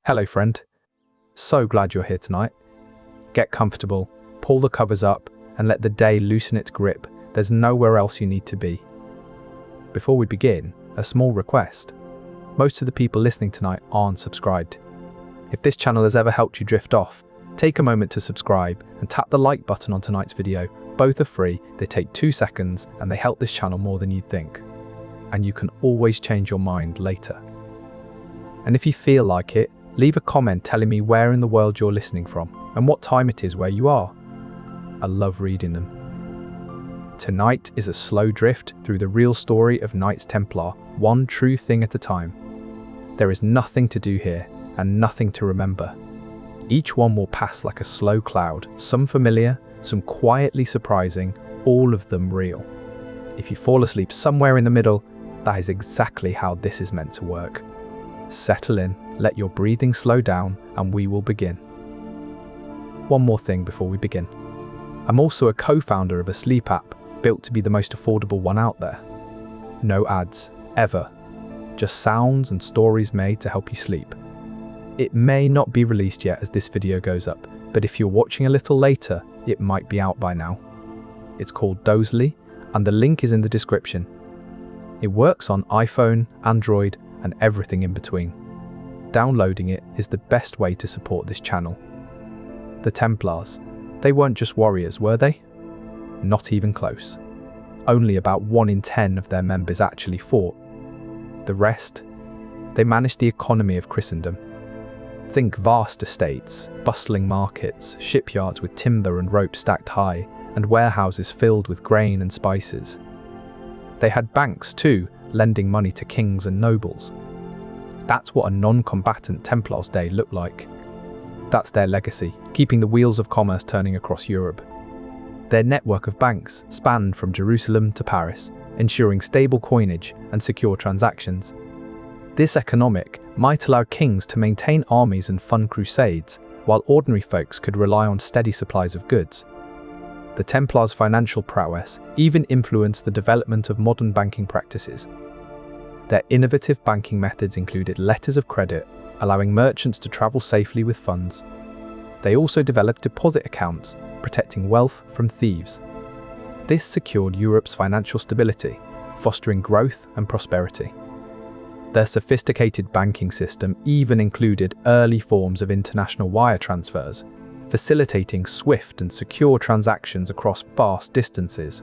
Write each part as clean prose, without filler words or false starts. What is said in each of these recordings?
Hello friend, so glad you're here tonight. Get comfortable, pull the covers up, and let the day loosen its grip. There's nowhere else you need to be. Before we begin, a small request. Most of the people listening tonight aren't subscribed. If this channel has ever helped you drift off, take a moment to subscribe and tap the like button on tonight's video. Both are free, they take 2 seconds, and they help this channel more than you'd think. And you can always change your mind later. And if you feel like it, leave a comment telling me where in the world you're listening from and what time it is where you are. I love reading them. Tonight is a slow drift through the real story of Knights Templar, one true thing at a time. There is nothing to do here and nothing to remember. Each one will pass like a slow cloud, some familiar, some quietly surprising, all of them real. If you fall asleep somewhere in the middle, that is exactly how this is meant to work. Settle in, let your breathing slow down, and we will begin. One more thing before we begin. I'm also a co-founder of a sleep app built to be the most affordable one out there. No ads, ever. Just sounds and stories made to help you sleep. It may not be released yet as this video goes up, but if you're watching a little later, it might be out by now. It's called Dozly, and the link is in the description. It works on iPhone, Android, and everything in between. Downloading it is the best way to support this channel. The Templars, they weren't just warriors, were they? Not even close. Only about 1 in 10 of their members actually fought. The rest, they managed the economy of Christendom. Think vast estates, bustling markets, shipyards with timber and rope stacked high, and warehouses filled with grain and spices. They had banks too, lending money to kings and nobles. That's what a non-combatant Templar's day looked like. That's their legacy, keeping the wheels of commerce turning across Europe. Their network of banks spanned from Jerusalem to Paris, ensuring stable coinage and secure transactions. This economic might allow kings to maintain armies and fund crusades, while ordinary folks could rely on steady supplies of goods. The Templars' financial prowess even influenced the development of modern banking practices. Their innovative banking methods included letters of credit, allowing merchants to travel safely with funds. They also developed deposit accounts, protecting wealth from thieves. This secured Europe's financial stability, fostering growth and prosperity. Their sophisticated banking system even included early forms of international wire transfers, facilitating swift and secure transactions across vast distances.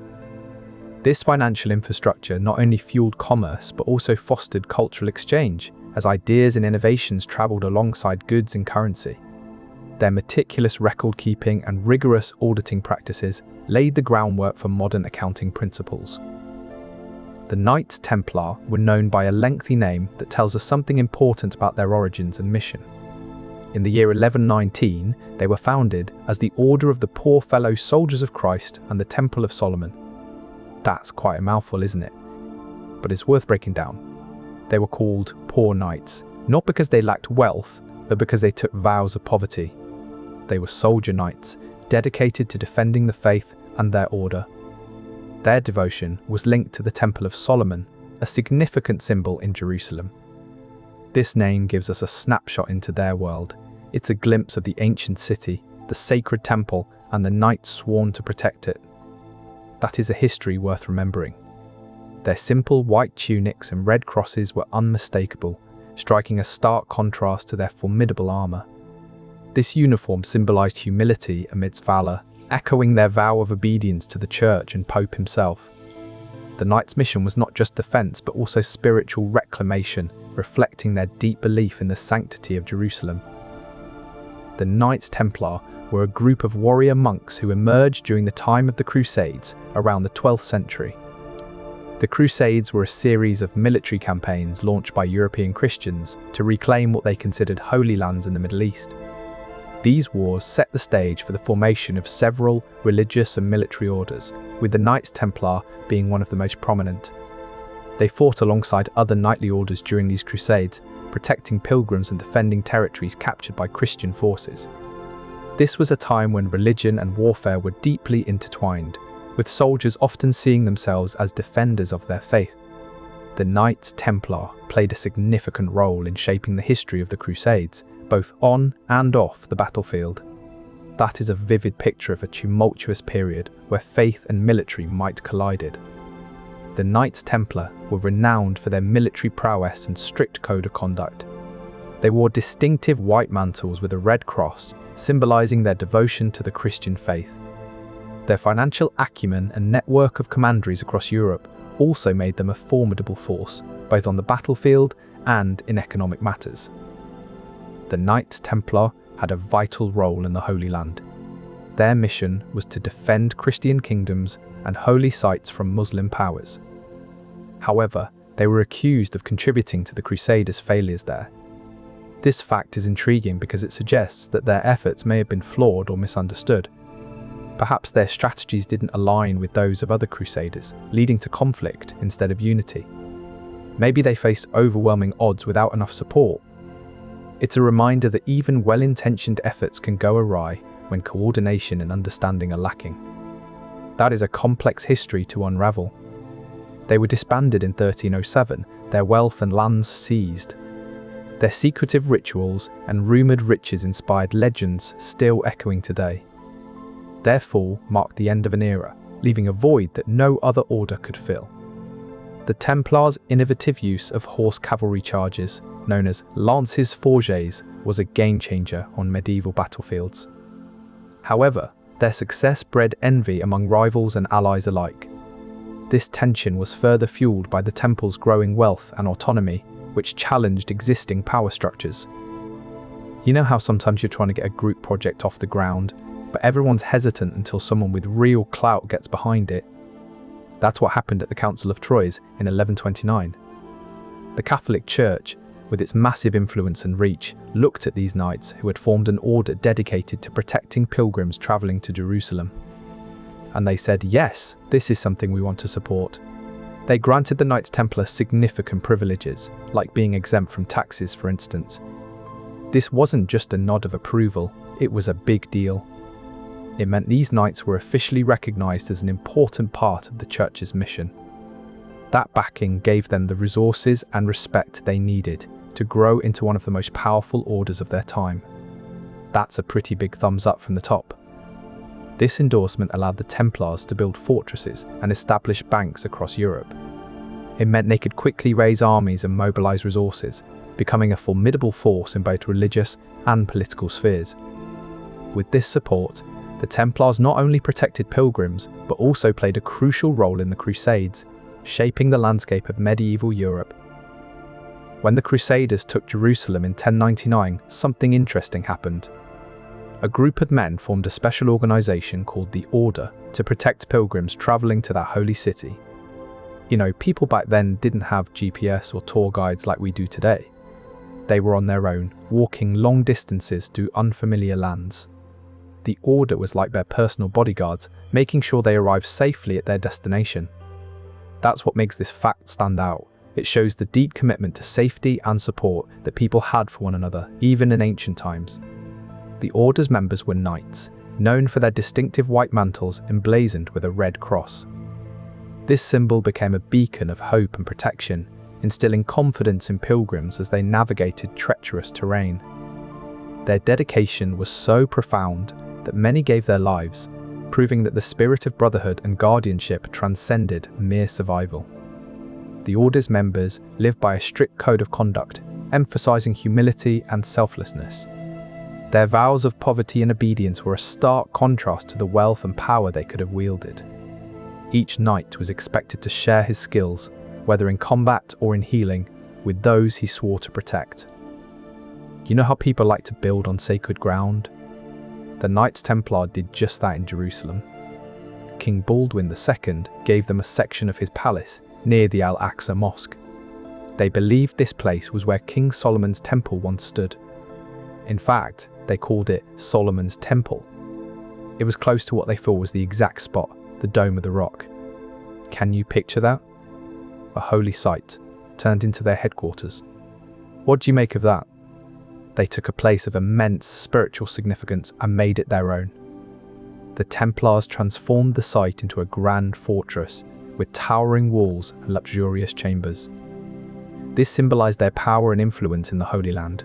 This financial infrastructure not only fueled commerce but also fostered cultural exchange as ideas and innovations traveled alongside goods and currency. Their meticulous record-keeping and rigorous auditing practices laid the groundwork for modern accounting principles. The Knights Templar were known by a lengthy name that tells us something important about their origins and mission. In the year 1119, they were founded as the Order of the Poor Fellow Soldiers of Christ and the Temple of Solomon. That's quite a mouthful, isn't it? But it's worth breaking down. They were called Poor Knights, not because they lacked wealth, but because they took vows of poverty. They were soldier knights, dedicated to defending the faith and their order. Their devotion was linked to the Temple of Solomon, a significant symbol in Jerusalem. This name gives us a snapshot into their world. It's a glimpse of the ancient city, the sacred temple, and the knights sworn to protect it. That is a history worth remembering. Their simple white tunics and red crosses were unmistakable, striking a stark contrast to their formidable armor. This uniform symbolized humility amidst valor, echoing their vow of obedience to the church and Pope himself. The knights' mission was not just defense but also spiritual reclamation, reflecting their deep belief in the sanctity of Jerusalem. The Knights Templar were a group of warrior monks who emerged during the time of the Crusades around the 12th century. The Crusades were a series of military campaigns launched by European Christians to reclaim what they considered holy lands in the Middle East. These wars set the stage for the formation of several religious and military orders, with the Knights Templar being one of the most prominent. They fought alongside other knightly orders during these crusades, protecting pilgrims and defending territories captured by Christian forces. This was a time when religion and warfare were deeply intertwined, with soldiers often seeing themselves as defenders of their faith. The Knights Templar played a significant role in shaping the history of the Crusades both on and off the battlefield. That is a vivid picture of a tumultuous period where faith and military might collided. The Knights Templar were renowned for their military prowess and strict code of conduct. They wore distinctive white mantles with a red cross, symbolizing their devotion to the Christian faith. Their financial acumen and network of commanderies across Europe also made them a formidable force, both on the battlefield and in economic matters. The Knights Templar had a vital role in the Holy Land. Their mission was to defend Christian kingdoms and holy sites from Muslim powers. However, they were accused of contributing to the Crusaders' failures there. This fact is intriguing because it suggests that their efforts may have been flawed or misunderstood. Perhaps their strategies didn't align with those of other Crusaders, leading to conflict instead of unity. Maybe they faced overwhelming odds without enough support. It's a reminder that even well-intentioned efforts can go awry when coordination and understanding are lacking. That is a complex history to unravel. They were disbanded in 1307, their wealth and lands seized. Their secretive rituals and rumoured riches inspired legends still echoing today. Their fall marked the end of an era, leaving a void that no other order could fill. The Templars' innovative use of horse cavalry charges, known as lances forgés, was a game-changer on medieval battlefields. However, their success bred envy among rivals and allies alike. This tension was further fueled by the Temple's growing wealth and autonomy, which challenged existing power structures. You know how sometimes you're trying to get a group project off the ground, but everyone's hesitant until someone with real clout gets behind it? That's what happened at the Council of Troyes in 1129. The Catholic Church, with its massive influence and reach, looked at these knights who had formed an order dedicated to protecting pilgrims travelling to Jerusalem. And they said, yes, this is something we want to support. They granted the Knights Templar significant privileges, like being exempt from taxes, for instance. This wasn't just a nod of approval, it was a big deal. It meant these knights were officially recognised as an important part of the Church's mission. That backing gave them the resources and respect they needed to grow into one of the most powerful orders of their time. That's a pretty big thumbs up from the top. This endorsement allowed the Templars to build fortresses and establish banks across Europe. It meant they could quickly raise armies and mobilise resources, becoming a formidable force in both religious and political spheres. With this support, the Templars not only protected pilgrims, but also played a crucial role in the Crusades, shaping the landscape of medieval Europe. When the Crusaders took Jerusalem in 1099, something interesting happened. A group of men formed a special organisation called the Order to protect pilgrims travelling to that holy city. You know, people back then didn't have GPS or tour guides like we do today. They were on their own, walking long distances through unfamiliar lands. The Order was like their personal bodyguards, making sure they arrived safely at their destination. That's what makes this fact stand out. It shows the deep commitment to safety and support that people had for one another, even in ancient times. The Order's members were knights, known for their distinctive white mantles emblazoned with a red cross. This symbol became a beacon of hope and protection, instilling confidence in pilgrims as they navigated treacherous terrain. Their dedication was so profound that many gave their lives, proving that the spirit of brotherhood and guardianship transcended mere survival. The Order's members lived by a strict code of conduct, emphasizing humility and selflessness. Their vows of poverty and obedience were a stark contrast to the wealth and power they could have wielded. Each knight was expected to share his skills, whether in combat or in healing, with those he swore to protect. You know how people like to build on sacred ground? The Knights Templar did just that in Jerusalem. King Baldwin II gave them a section of his palace near the Al-Aqsa Mosque. They believed this place was where King Solomon's temple once stood. In fact, they called it Solomon's Temple. It was close to what they thought was the exact spot, the Dome of the Rock. Can you picture that? A holy site turned into their headquarters. What do you make of that? They took a place of immense spiritual significance and made it their own. The Templars transformed the site into a grand fortress with towering walls and luxurious chambers. This symbolized their power and influence in the Holy Land.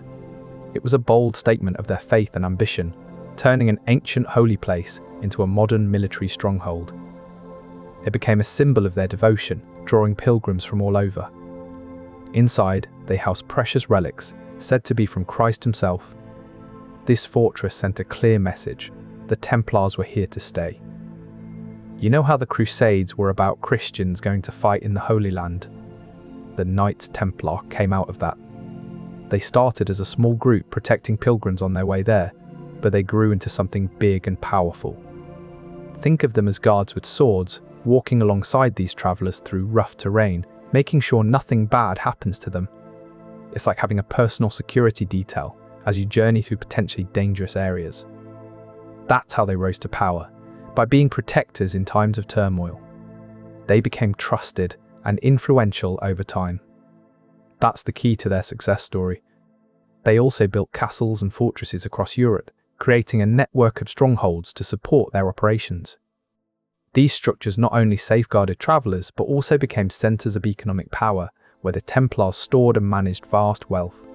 It was a bold statement of their faith and ambition, turning an ancient holy place into a modern military stronghold. It became a symbol of their devotion, drawing pilgrims from all over. Inside, they housed precious relics, said to be from Christ himself. This fortress sent a clear message: the Templars were here to stay. You know how the Crusades were about Christians going to fight in the Holy Land? The Knights Templar came out of that. They started as a small group protecting pilgrims on their way there, but they grew into something big and powerful. Think of them as guards with swords, walking alongside these travelers through rough terrain, making sure nothing bad happens to them. It's like having a personal security detail as you journey through potentially dangerous areas. That's how they rose to power, by being protectors in times of turmoil. They became trusted and influential over time. That's the key to their success story. They also built castles and fortresses across Europe, creating a network of strongholds to support their operations. These structures not only safeguarded travelers, but also became centers of economic power, where the Templars stored and managed vast wealth.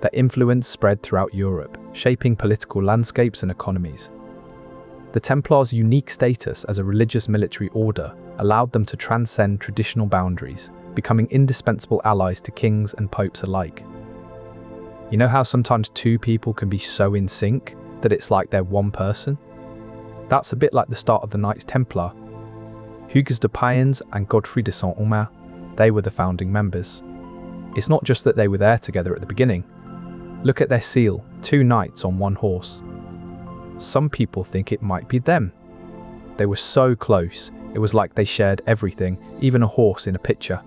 Their influence spread throughout Europe, shaping political landscapes and economies. The Templars' unique status as a religious military order allowed them to transcend traditional boundaries, becoming indispensable allies to kings and popes alike. You know how sometimes two people can be so in sync that it's like they're one person? That's a bit like the start of the Knights Templar. Hugues de Payens and Godfrey de Saint-Omer, they were the founding members. It's not just that they were there together at the beginning. Look at their seal, 2 knights on 1 horse. Some people think it might be them. They were so close, it was like they shared everything, even a horse in a picture.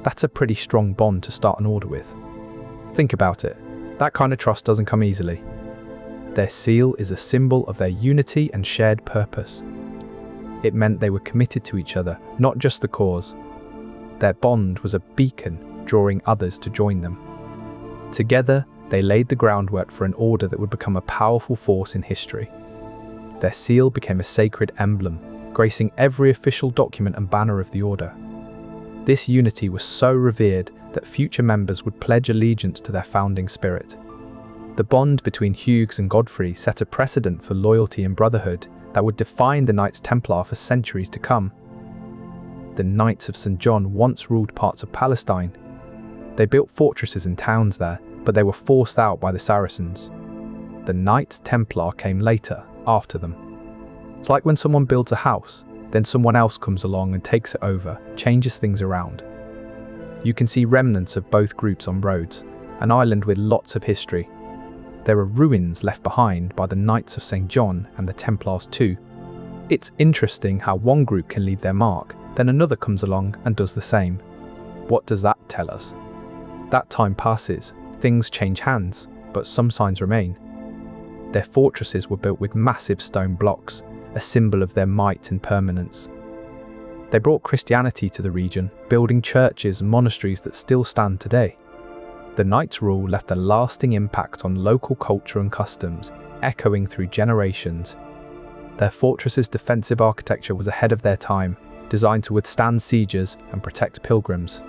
That's a pretty strong bond to start an order with. Think about it, that kind of trust doesn't come easily. Their seal is a symbol of their unity and shared purpose. It meant they were committed to each other, not just the cause. Their bond was a beacon, drawing others to join them. Together, they laid the groundwork for an order that would become a powerful force in history. Their seal became a sacred emblem, gracing every official document and banner of the order. This unity was so revered that future members would pledge allegiance to their founding spirit. The bond between Hugues and Godfrey set a precedent for loyalty and brotherhood that would define the Knights Templar for centuries to come. The Knights of St. John once ruled parts of Palestine. They built fortresses and towns there, but they were forced out by the Saracens. The Knights Templar came later, after them. It's like when someone builds a house, then someone else comes along and takes it over, changes things around. You can see remnants of both groups on Rhodes, an island with lots of history. There are ruins left behind by the Knights of St. John and the Templars too. It's interesting how one group can leave their mark, then another comes along and does the same. What does that tell us? That time passes, things change hands, but some signs remain. Their fortresses were built with massive stone blocks, a symbol of their might and permanence. They brought Christianity to the region, building churches and monasteries that still stand today. The Knights' rule left a lasting impact on local culture and customs, echoing through generations. Their fortress's defensive architecture was ahead of their time, designed to withstand sieges and protect pilgrims.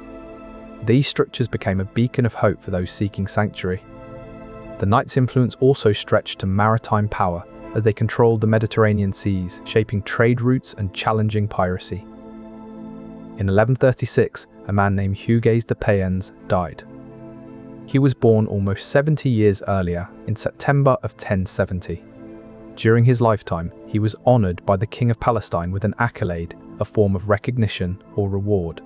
These structures became a beacon of hope for those seeking sanctuary. The Knights' influence also stretched to maritime power, as they controlled the Mediterranean seas, shaping trade routes and challenging piracy. In 1136, a man named Hugues de Payens died. He was born almost 70 years earlier, in September of 1070. During his lifetime, he was honoured by the King of Palestine with an accolade, a form of recognition or reward.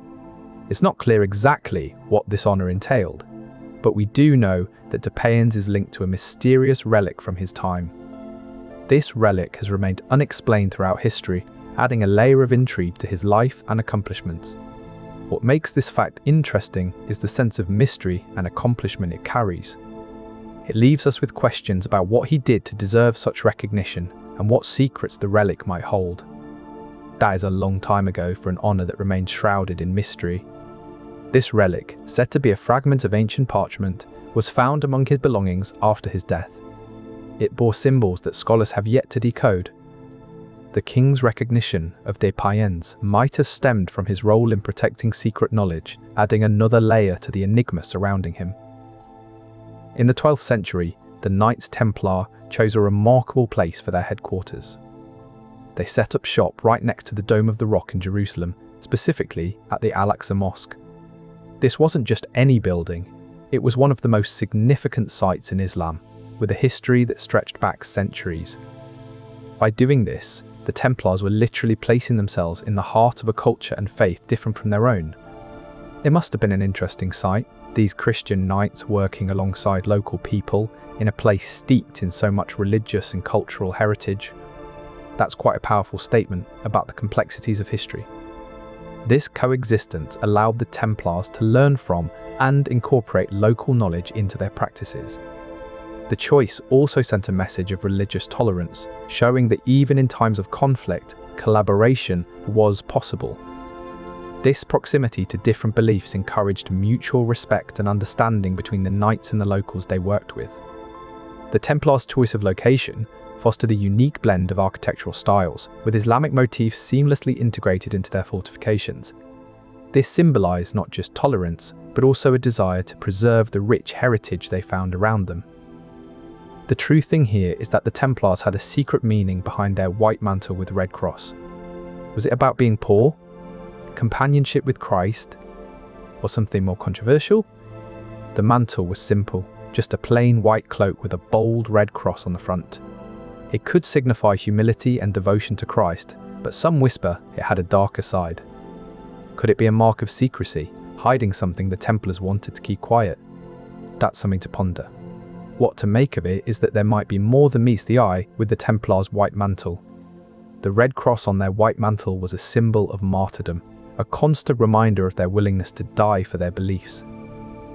It's not clear exactly what this honour entailed, but we do know that de Payens is linked to a mysterious relic from his time. This relic has remained unexplained throughout history, adding a layer of intrigue to his life and accomplishments. What makes this fact interesting is the sense of mystery and accomplishment it carries. It leaves us with questions about what he did to deserve such recognition and what secrets the relic might hold. That is a long time ago for an honour that remains shrouded in mystery. This relic, said to be a fragment of ancient parchment, was found among his belongings after his death. It bore symbols that scholars have yet to decode. The king's recognition of de Payens might have stemmed from his role in protecting secret knowledge, adding another layer to the enigma surrounding him. In the 12th century, the Knights Templar chose a remarkable place for their headquarters. They set up shop right next to the Dome of the Rock in Jerusalem, specifically at the Al-Aqsa Mosque. This wasn't just any building, it was one of the most significant sites in Islam, with a history that stretched back centuries. By doing this, the Templars were literally placing themselves in the heart of a culture and faith different from their own. It must have been an interesting sight, these Christian knights working alongside local people in a place steeped in so much religious and cultural heritage. That's quite a powerful statement about the complexities of history. This coexistence allowed the Templars to learn from and incorporate local knowledge into their practices. The choice also sent a message of religious tolerance, showing that even in times of conflict, collaboration was possible. This proximity to different beliefs encouraged mutual respect and understanding between the knights and the locals they worked with. The Templars' choice of location fostered a unique blend of architectural styles, with Islamic motifs seamlessly integrated into their fortifications. This symbolized not just tolerance, but also a desire to preserve the rich heritage they found around them. The true thing here is that the Templars had a secret meaning behind their white mantle with red cross. Was it about being poor? Companionship with Christ? Or something more controversial? The mantle was simple, just a plain white cloak with a bold red cross on the front. It could signify humility and devotion to Christ, but some whisper it had a darker side. Could it be a mark of secrecy, hiding something the Templars wanted to keep quiet? That's something to ponder. What to make of it is that there might be more than meets the eye with the Templars' white mantle. The red cross on their white mantle was a symbol of martyrdom, a constant reminder of their willingness to die for their beliefs.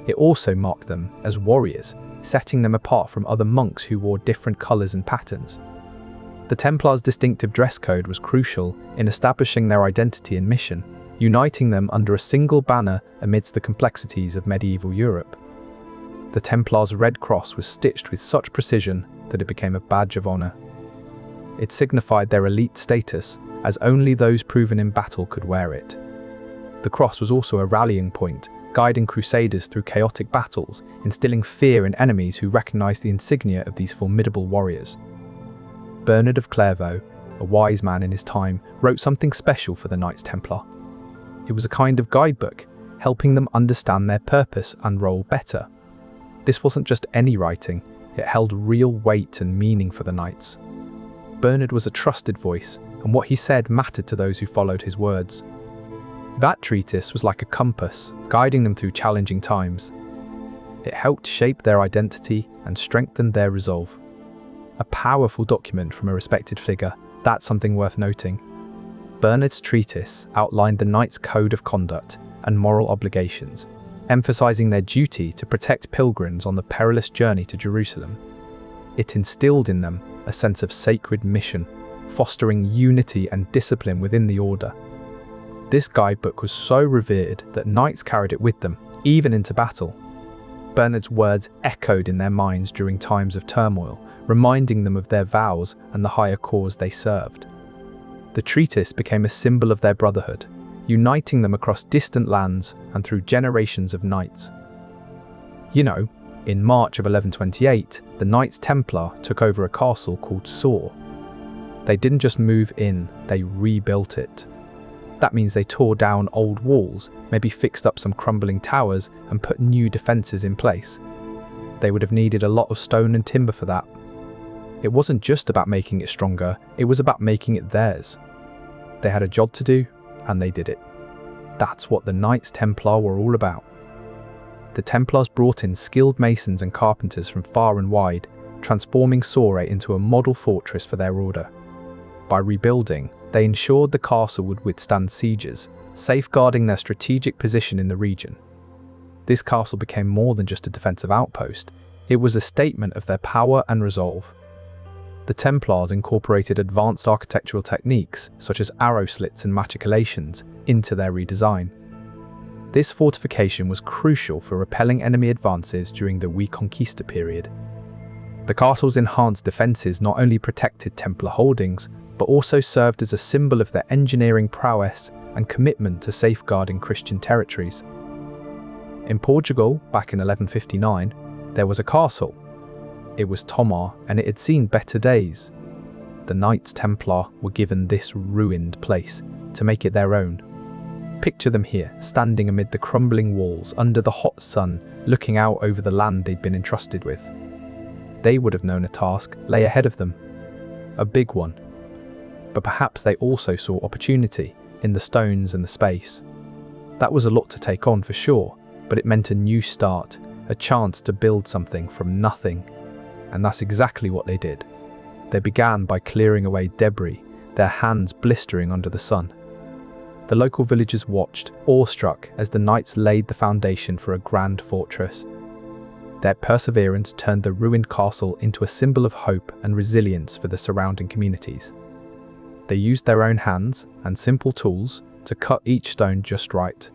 It also marked them as warriors, setting them apart from other monks who wore different colours and patterns. The Templars' distinctive dress code was crucial in establishing their identity and mission, uniting them under a single banner amidst the complexities of medieval Europe. The Templars' red cross was stitched with such precision that it became a badge of honour. It signified their elite status, as only those proven in battle could wear it. The cross was also a rallying point, guiding crusaders through chaotic battles, instilling fear in enemies who recognized the insignia of these formidable warriors. Bernard of Clairvaux, a wise man in his time, wrote something special for the Knights Templar. It was a kind of guidebook, helping them understand their purpose and role better. This wasn't just any writing, it held real weight and meaning for the knights. Bernard was a trusted voice, and what he said mattered to those who followed his words. That treatise was like a compass, guiding them through challenging times. It helped shape their identity and strengthen their resolve. A powerful document from a respected figure, that's something worth noting. Bernard's treatise outlined the knights' code of conduct and moral obligations, emphasizing their duty to protect pilgrims on the perilous journey to Jerusalem. It instilled in them a sense of sacred mission, fostering unity and discipline within the order. This guidebook was so revered that knights carried it with them, even into battle. Bernard's words echoed in their minds during times of turmoil, reminding them of their vows and the higher cause they served. The treatise became a symbol of their brotherhood, uniting them across distant lands and through generations of knights. In March of 1128, the Knights Templar took over a castle called Soor. They didn't just move in, they rebuilt it. That means they tore down old walls, maybe fixed up some crumbling towers and put new defences in place. They would have needed a lot of stone and timber for that. It wasn't just about making it stronger, it was about making it theirs. They had a job to do, and they did it. That's what the Knights Templar were all about. The Templars brought in skilled masons and carpenters from far and wide, transforming Soor into a model fortress for their order. By rebuilding, they ensured the castle would withstand sieges, safeguarding their strategic position in the region. This castle became more than just a defensive outpost, it was a statement of their power and resolve. The Templars incorporated advanced architectural techniques, such as arrow slits and machicolations, into their redesign. This fortification was crucial for repelling enemy advances during the Reconquista period. The castle's enhanced defences not only protected Templar holdings, but also served as a symbol of their engineering prowess and commitment to safeguarding Christian territories. In Portugal, back in 1159, There was a castle. It was Tomar, and it had seen better days. The Knights Templar were given this ruined place to make it their own. Picture them here, standing amid the crumbling walls, under the hot sun, looking out over the land they'd been entrusted with. They would have known a task lay ahead of them. A big one. But perhaps they also saw opportunity in the stones and the space. That was a lot to take on for sure, but it meant a new start, a chance to build something from nothing. And that's exactly what they did. They began by clearing away debris, their hands blistering under the sun. The local villagers watched, awestruck, as the knights laid the foundation for a grand fortress. Their perseverance turned the ruined castle into a symbol of hope and resilience for the surrounding communities. They used their own hands and simple tools to cut each stone just right.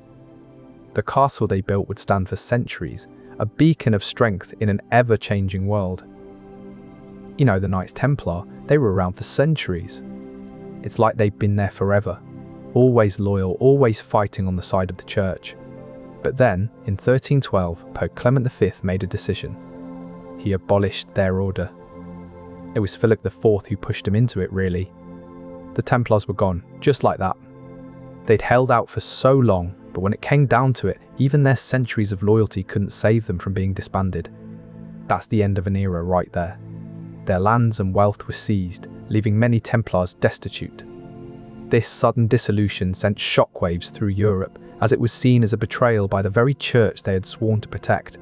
The castle they built would stand for centuries, a beacon of strength in an ever-changing world. You know, the Knights Templar, they were around for centuries. It's like they'd been there forever, always loyal, always fighting on the side of the church. But then, in 1312, Pope Clement V made a decision. He abolished their order. It was Philip IV who pushed him into it, really. The Templars were gone, just like that. They'd held out for so long, but when it came down to it, even their centuries of loyalty couldn't save them from being disbanded. That's the end of an era right there. Their lands and wealth were seized, leaving many Templars destitute. This sudden dissolution sent shockwaves through Europe, as it was seen as a betrayal by the very church they had sworn to protect.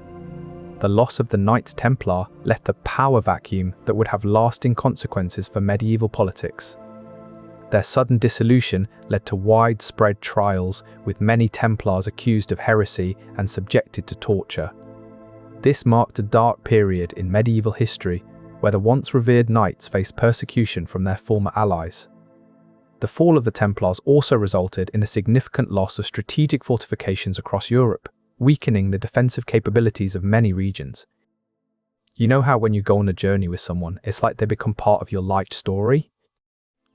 The loss of the Knights Templar left a power vacuum that would have lasting consequences for medieval politics. Their sudden dissolution led to widespread trials, with many Templars accused of heresy and subjected to torture. This marked a dark period in medieval history, where the once revered knights faced persecution from their former allies. The fall of the Templars also resulted in a significant loss of strategic fortifications across Europe, weakening the defensive capabilities of many regions. You know how when you go on a journey with someone, it's like they become part of your life story?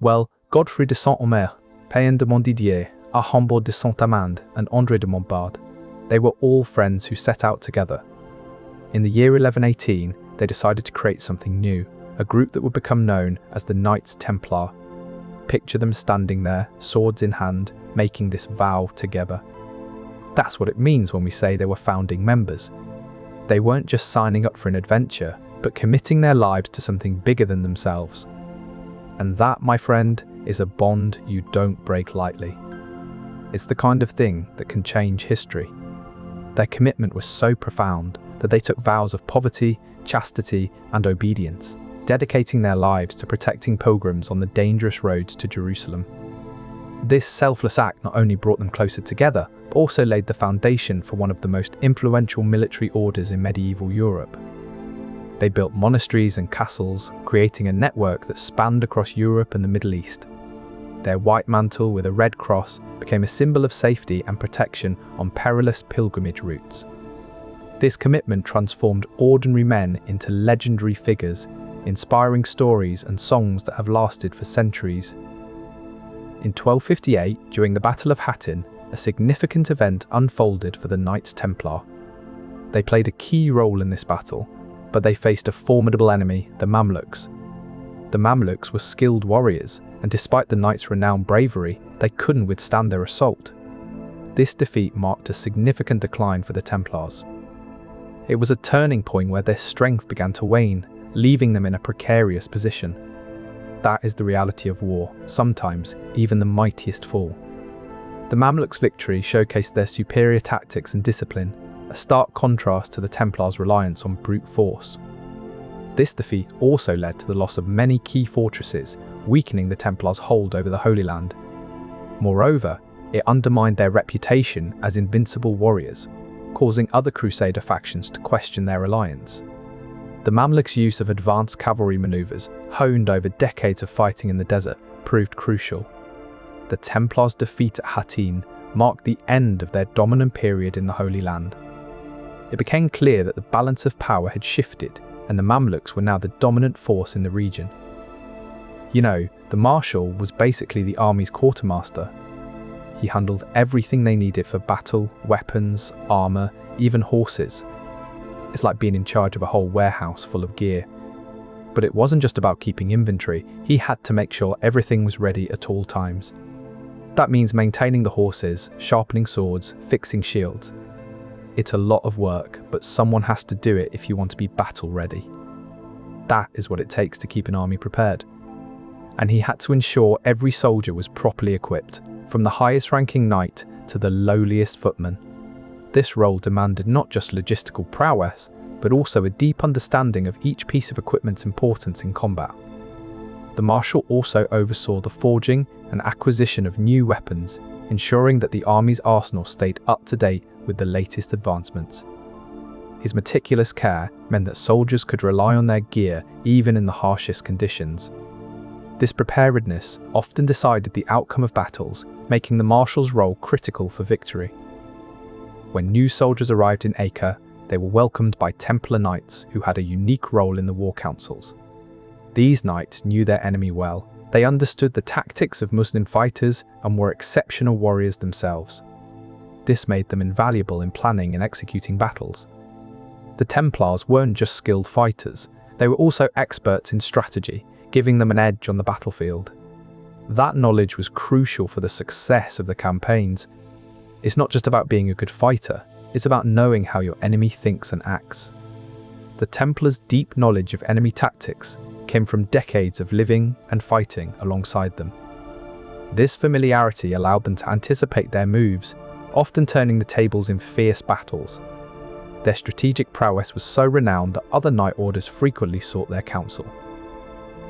Well, Godfrey de Saint-Omer, Payen de Montdidier, Archambault de Saint-Amand, and André de Montbard, they were all friends who set out together. In the year 1118, they decided to create something new, a group that would become known as the Knights Templar. Picture them standing there, swords in hand, making this vow together. That's what it means when we say they were founding members. They weren't just signing up for an adventure, but committing their lives to something bigger than themselves. And that, my friend, is a bond you don't break lightly. It's the kind of thing that can change history. Their commitment was so profound that they took vows of poverty, chastity, and obedience, dedicating their lives to protecting pilgrims on the dangerous roads to Jerusalem. This selfless act not only brought them closer together, but also laid the foundation for one of the most influential military orders in medieval Europe. They built monasteries and castles, creating a network that spanned across Europe and the Middle East. Their white mantle with a red cross became a symbol of safety and protection on perilous pilgrimage routes. This commitment transformed ordinary men into legendary figures, inspiring stories and songs that have lasted for centuries. In 1258, during the Battle of Hattin, a significant event unfolded for the Knights Templar. They played a key role in this battle, but they faced a formidable enemy, the Mamluks. The Mamluks were skilled warriors, and despite the knights' renowned bravery, they couldn't withstand their assault. This defeat marked a significant decline for the Templars. It was a turning point where their strength began to wane, leaving them in a precarious position. That is the reality of war. Sometimes, even the mightiest fall. The Mamluks' victory showcased their superior tactics and discipline, a stark contrast to the Templars' reliance on brute force. This defeat also led to the loss of many key fortresses, weakening the Templars' hold over the Holy Land. Moreover, it undermined their reputation as invincible warriors, causing other Crusader factions to question their alliance. The Mamluks' use of advanced cavalry maneuvers, honed over decades of fighting in the desert, proved crucial. The Templars' defeat at Hattin marked the end of their dominant period in the Holy Land. It became clear that the balance of power had shifted, and the Mamluks were now the dominant force in the region. You know, the marshal was basically the army's quartermaster. He handled everything they needed for battle, weapons, armor, even horses. It's like being in charge of a whole warehouse full of gear. But it wasn't just about keeping inventory, he had to make sure everything was ready at all times. That means maintaining the horses, sharpening swords, fixing shields. It's a lot of work, but someone has to do it if you want to be battle ready. That is what it takes to keep an army prepared. And he had to ensure every soldier was properly equipped, from the highest ranking knight to the lowliest footman. This role demanded not just logistical prowess, but also a deep understanding of each piece of equipment's importance in combat. The marshal also oversaw the forging and acquisition of new weapons, ensuring that the army's arsenal stayed up to date with the latest advancements. His meticulous care meant that soldiers could rely on their gear even in the harshest conditions. This preparedness often decided the outcome of battles, making the marshal's role critical for victory. When new soldiers arrived in Acre, they were welcomed by Templar knights who had a unique role in the war councils. These knights knew their enemy well. They understood the tactics of Muslim fighters and were exceptional warriors themselves. This made them invaluable in planning and executing battles. The Templars weren't just skilled fighters, they were also experts in strategy, giving them an edge on the battlefield. That knowledge was crucial for the success of the campaigns. It's not just about being a good fighter, it's about knowing how your enemy thinks and acts. The Templars' deep knowledge of enemy tactics came from decades of living and fighting alongside them. This familiarity allowed them to anticipate their moves, often turning the tables in fierce battles. Their strategic prowess was so renowned that other knight orders frequently sought their counsel.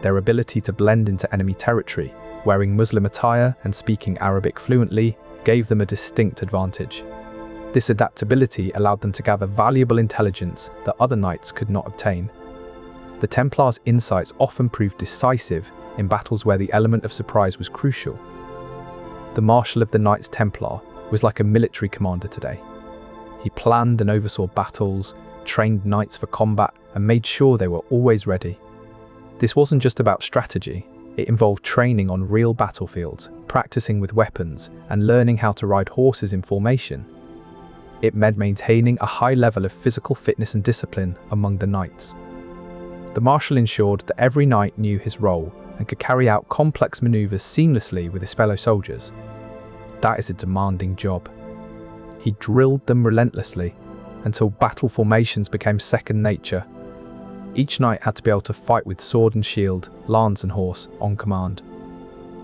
Their ability to blend into enemy territory, wearing Muslim attire and speaking Arabic fluently, gave them a distinct advantage. This adaptability allowed them to gather valuable intelligence that other knights could not obtain. The Templars' insights often proved decisive in battles where the element of surprise was crucial. The Marshal of the Knights Templar was like a military commander today. He planned and oversaw battles, trained knights for combat, and made sure they were always ready. This wasn't just about strategy, it involved training on real battlefields, practicing with weapons, and learning how to ride horses in formation. It meant maintaining a high level of physical fitness and discipline among the knights. The Marshal ensured that every knight knew his role and could carry out complex maneuvers seamlessly with his fellow soldiers. That is a demanding job. He drilled them relentlessly until battle formations became second nature. Each knight had to be able to fight with sword and shield, lance and horse on command.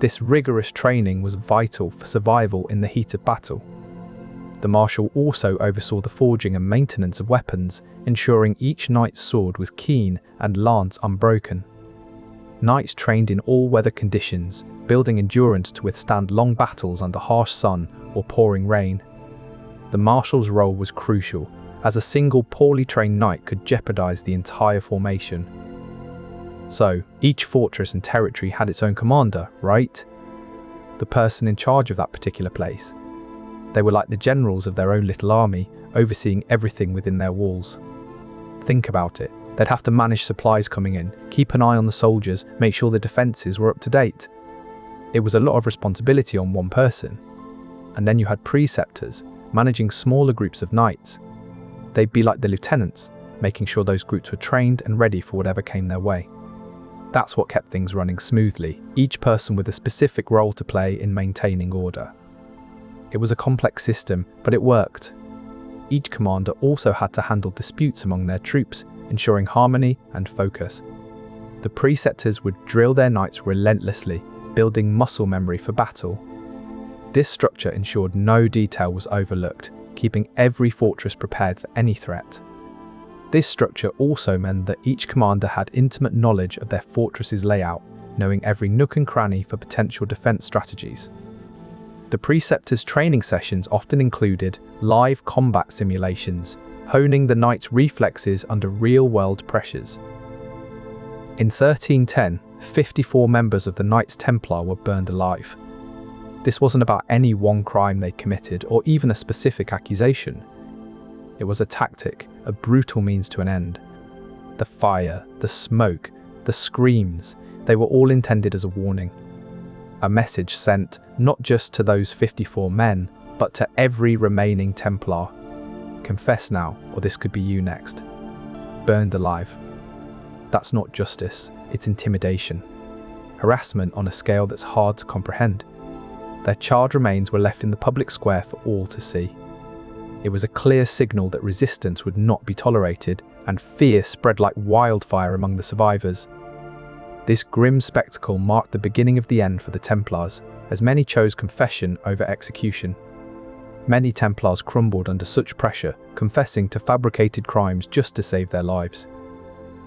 This rigorous training was vital for survival in the heat of battle. The Marshal also oversaw the forging and maintenance of weapons, ensuring each knight's sword was keen and lance unbroken. Knights trained in all weather conditions, building endurance to withstand long battles under harsh sun or pouring rain. The Marshal's role was crucial, as a single poorly trained knight could jeopardize the entire formation. So, each fortress and territory had its own commander, right? The person in charge of that particular place. They were like the generals of their own little army, overseeing everything within their walls. Think about it. They'd have to manage supplies coming in, keep an eye on the soldiers, make sure the defences were up to date. It was a lot of responsibility on one person. And then you had preceptors, managing smaller groups of knights. They'd be like the lieutenants, making sure those groups were trained and ready for whatever came their way. That's what kept things running smoothly, each person with a specific role to play in maintaining order. It was a complex system, but it worked. Each commander also had to handle disputes among their troops, ensuring harmony and focus. The preceptors would drill their knights relentlessly, building muscle memory for battle. This structure ensured no detail was overlooked, keeping every fortress prepared for any threat. This structure also meant that each commander had intimate knowledge of their fortress's layout, knowing every nook and cranny for potential defense strategies. The preceptors' training sessions often included live combat simulations, honing the knight's reflexes under real-world pressures. In 1310, 54 members of the Knights Templar were burned alive. This wasn't about any one crime they committed or even a specific accusation. It was a tactic, a brutal means to an end. The fire, the smoke, the screams, they were all intended as a warning. A message sent not just to those 54 men, but to every remaining Templar. Confess now, or this could be you next. burned alive. That's not justice, it's intimidation. Harassment on a scale that's hard to comprehend. Their charred remains were left in the public square for all to see. It was a clear signal that resistance would not be tolerated, and fear spread like wildfire among the survivors. This grim spectacle marked the beginning of the end for the Templars, as many chose confession over execution. Many Templars crumbled under such pressure, confessing to fabricated crimes just to save their lives.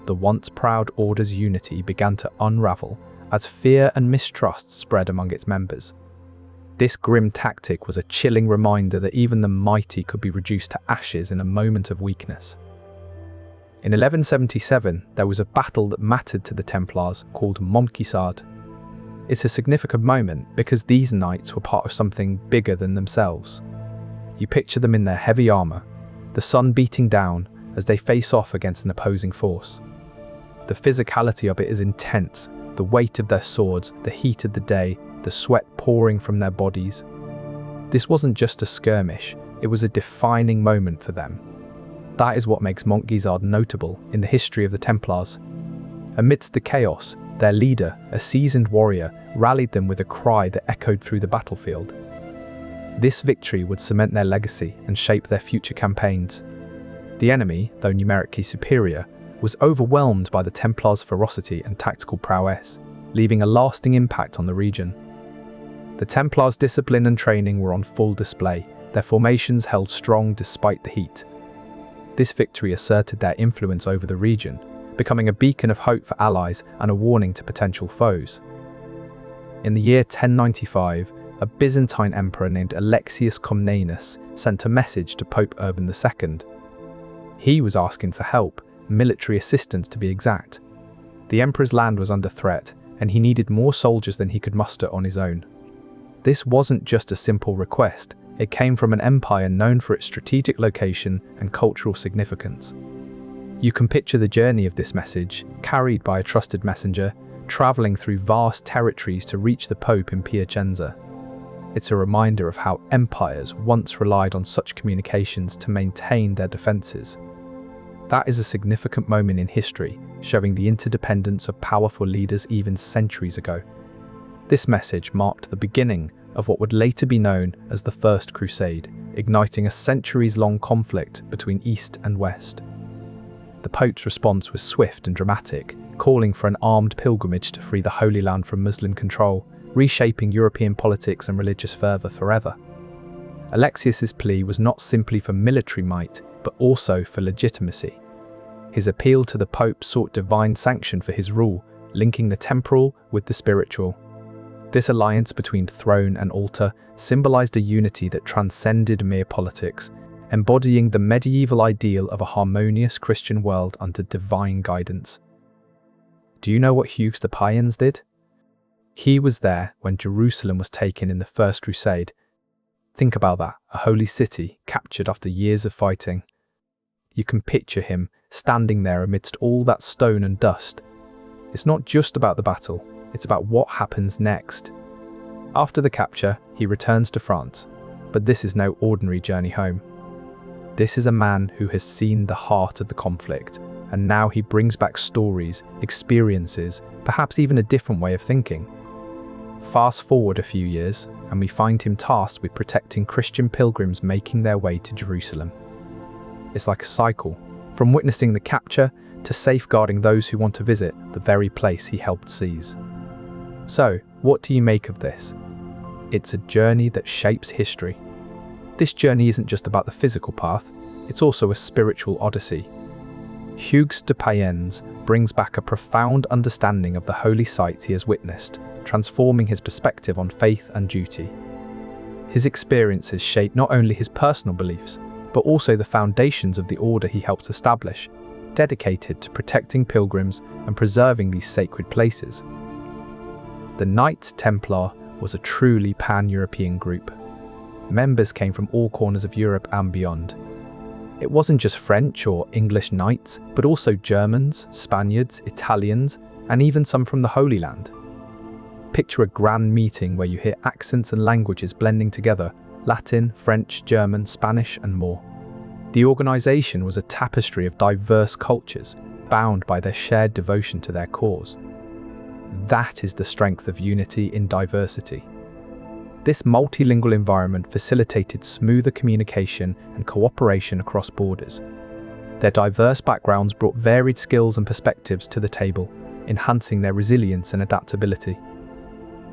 The once proud order's unity began to unravel as fear and mistrust spread among its members. This grim tactic was a chilling reminder that even the mighty could be reduced to ashes in a moment of weakness. In 1177, there was a battle that mattered to the Templars called Crusade. It's a significant moment because these knights were part of something bigger than themselves. You picture them in their heavy armor, the sun beating down as they face off against an opposing force. The physicality of it is intense, the weight of their swords, the heat of the day, the sweat pouring from their bodies. This wasn't just a skirmish, it was a defining moment for them. That is what makes Crusade notable in the history of the Templars. Amidst the chaos, their leader, a seasoned warrior, rallied them with a cry that echoed through the battlefield. This victory would cement their legacy and shape their future campaigns. The enemy, though numerically superior, was overwhelmed by the Templars' ferocity and tactical prowess, leaving a lasting impact on the region. The Templars' discipline and training were on full display, their formations held strong despite the heat. This victory asserted their influence over the region, becoming a beacon of hope for allies and a warning to potential foes. In the year 1095, a Byzantine emperor named Alexius Comnenus sent a message to Pope Urban II. He was asking for help, military assistance to be exact. The emperor's land was under threat, and he needed more soldiers than he could muster on his own. This wasn't just a simple request, it came from an empire known for its strategic location and cultural significance. You can picture the journey of this message, carried by a trusted messenger, traveling through vast territories to reach the Pope in Piacenza. It's a reminder of how empires once relied on such communications to maintain their defenses. That is a significant moment in history, showing the interdependence of powerful leaders even centuries ago. This message marked the beginning of what would later be known as the First Crusade, igniting a centuries-long conflict between East and West. The Pope's response was swift and dramatic, calling for an armed pilgrimage to free the Holy Land from Muslim control, reshaping European politics and religious fervor forever. Alexius's plea was not simply for military might, but also for legitimacy. His appeal to the Pope sought divine sanction for his rule, linking the temporal with the spiritual. This alliance between throne and altar symbolized a unity that transcended mere politics, embodying the medieval ideal of a harmonious Christian world under divine guidance. Do you know what Hugues de Payens did? He was there when Jerusalem was taken in the First Crusade. Think about that, a holy city captured after years of fighting. You can picture him standing there amidst all that stone and dust. It's not just about the battle, it's about what happens next. After the capture, he returns to France, but this is no ordinary journey home. This is a man who has seen the heart of the conflict, and now he brings back stories, experiences, perhaps even a different way of thinking. Fast forward a few years, and we find him tasked with protecting Christian pilgrims making their way to Jerusalem. It's like a cycle, from witnessing the capture to safeguarding those who want to visit the very place he helped seize. So, what do you make of this? It's a journey that shapes history. This journey isn't just about the physical path, it's also a spiritual odyssey. Hugues de Payens brings back a profound understanding of the holy sites he has witnessed, transforming his perspective on faith and duty. His experiences shape not only his personal beliefs, but also the foundations of the order he helps establish, dedicated to protecting pilgrims and preserving these sacred places. The Knights Templar was a truly pan-European group. Members came from all corners of Europe and beyond. It wasn't just French or English knights, but also Germans, Spaniards, Italians, and even some from the Holy Land. Picture a grand meeting where you hear accents and languages blending together: Latin, French, German, Spanish, and more. The organization was a tapestry of diverse cultures, bound by their shared devotion to their cause. That is the strength of unity in diversity. This multilingual environment facilitated smoother communication and cooperation across borders. Their diverse backgrounds brought varied skills and perspectives to the table, enhancing their resilience and adaptability.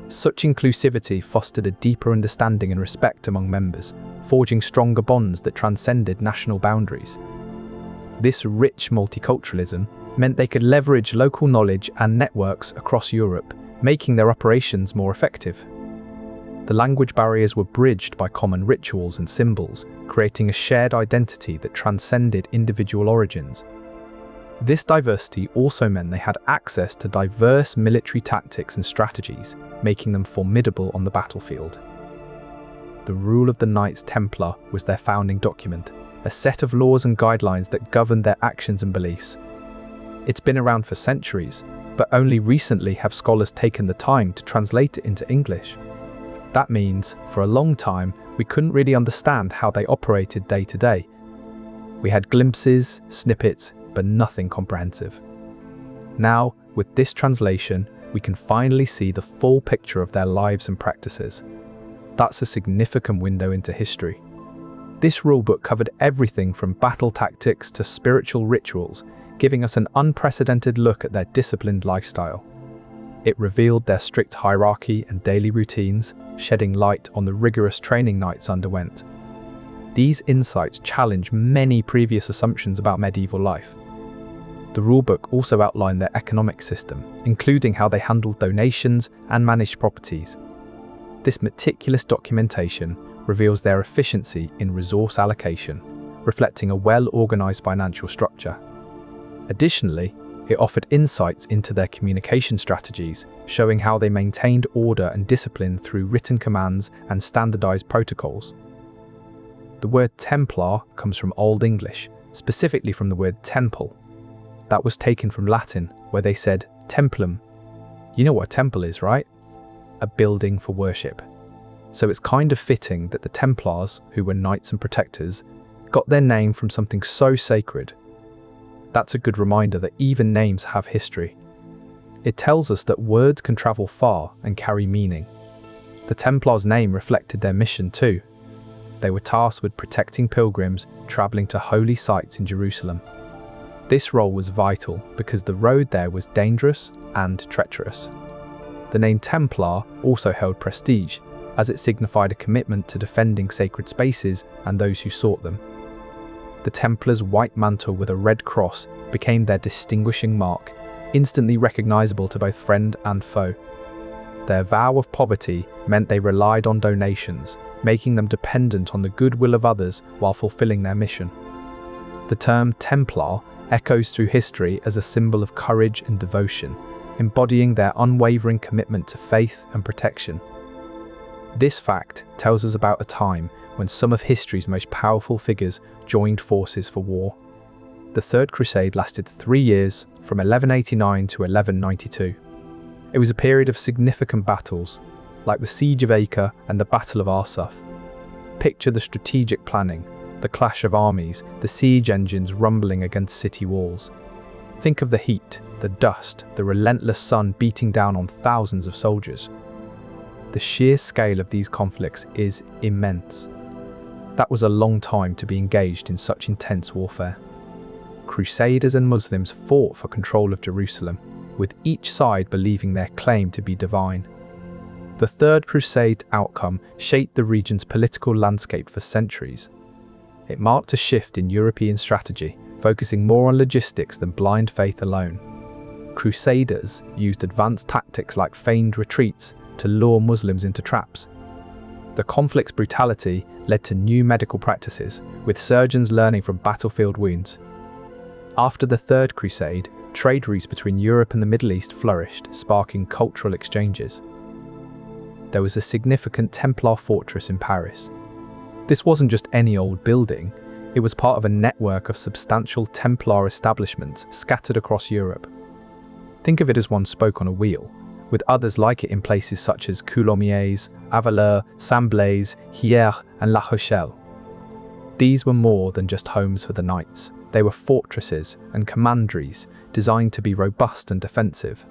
Such inclusivity fostered a deeper understanding and respect among members, forging stronger bonds that transcended national boundaries. This rich multiculturalism meant they could leverage local knowledge and networks across Europe, making their operations more effective. The language barriers were bridged by common rituals and symbols, creating a shared identity that transcended individual origins. This diversity also meant they had access to diverse military tactics and strategies, making them formidable on the battlefield. The rule of the Knights Templar was their founding document, a set of laws and guidelines that governed their actions and beliefs. It's been around for centuries, but only recently have scholars taken the time to translate it into English. That means, for a long time, we couldn't really understand how they operated day to day. We had glimpses, snippets, but nothing comprehensive. Now, with this translation, we can finally see the full picture of their lives and practices. That's a significant window into history. This rulebook covered everything from battle tactics to spiritual rituals, giving us an unprecedented look at their disciplined lifestyle. It revealed their strict hierarchy and daily routines, shedding light on the rigorous training knights underwent. These insights challenge many previous assumptions about medieval life. The rulebook also outlined their economic system, including how they handled donations and managed properties. This meticulous documentation reveals their efficiency in resource allocation, reflecting a well-organized financial structure. Additionally, it offered insights into their communication strategies, showing how they maintained order and discipline through written commands and standardized protocols. The word Templar comes from Old English, specifically from the word temple. That was taken from Latin, where they said templum. You know what a temple is, right? A building for worship. So it's kind of fitting that the Templars, who were knights and protectors, got their name from something so sacred. That's a good reminder that even names have history. It tells us that words can travel far and carry meaning. The Templars' name reflected their mission too. They were tasked with protecting pilgrims traveling to holy sites in Jerusalem. This role was vital because the road there was dangerous and treacherous. The name Templar also held prestige, as it signified a commitment to defending sacred spaces and those who sought them. The Templars' white mantle with a red cross became their distinguishing mark, instantly recognizable to both friend and foe. Their vow of poverty meant they relied on donations, making them dependent on the goodwill of others while fulfilling their mission. The term Templar echoes through history as a symbol of courage and devotion, embodying their unwavering commitment to faith and protection. This fact tells us about a time when some of history's most powerful figures joined forces for war. The Third Crusade lasted 3 years, from 1189 to 1192. It was a period of significant battles, like the Siege of Acre and the Battle of Arsuf. Picture the strategic planning, the clash of armies, the siege engines rumbling against city walls. Think of the heat, the dust, the relentless sun beating down on thousands of soldiers. The sheer scale of these conflicts is immense. That was a long time to be engaged in such intense warfare. Crusaders and Muslims fought for control of Jerusalem, with each side believing their claim to be divine. The Third Crusade outcome shaped the region's political landscape for centuries. It marked a shift in European strategy, focusing more on logistics than blind faith alone. Crusaders used advanced tactics like feigned retreats to lure Muslims into traps. The conflict's brutality led to new medical practices, with surgeons learning from battlefield wounds. After the Third Crusade, trade routes between Europe and the Middle East flourished, sparking cultural exchanges. There was a significant Templar fortress in Paris. This wasn't just any old building, it was part of a network of substantial Templar establishments scattered across Europe. Think of it as one spoke on a wheel, with others like it in places such as Coulommiers, Avaleur, Saint-Blaise, Hyères, and La Rochelle. These were more than just homes for the knights. They were fortresses and commanderies designed to be robust and defensive.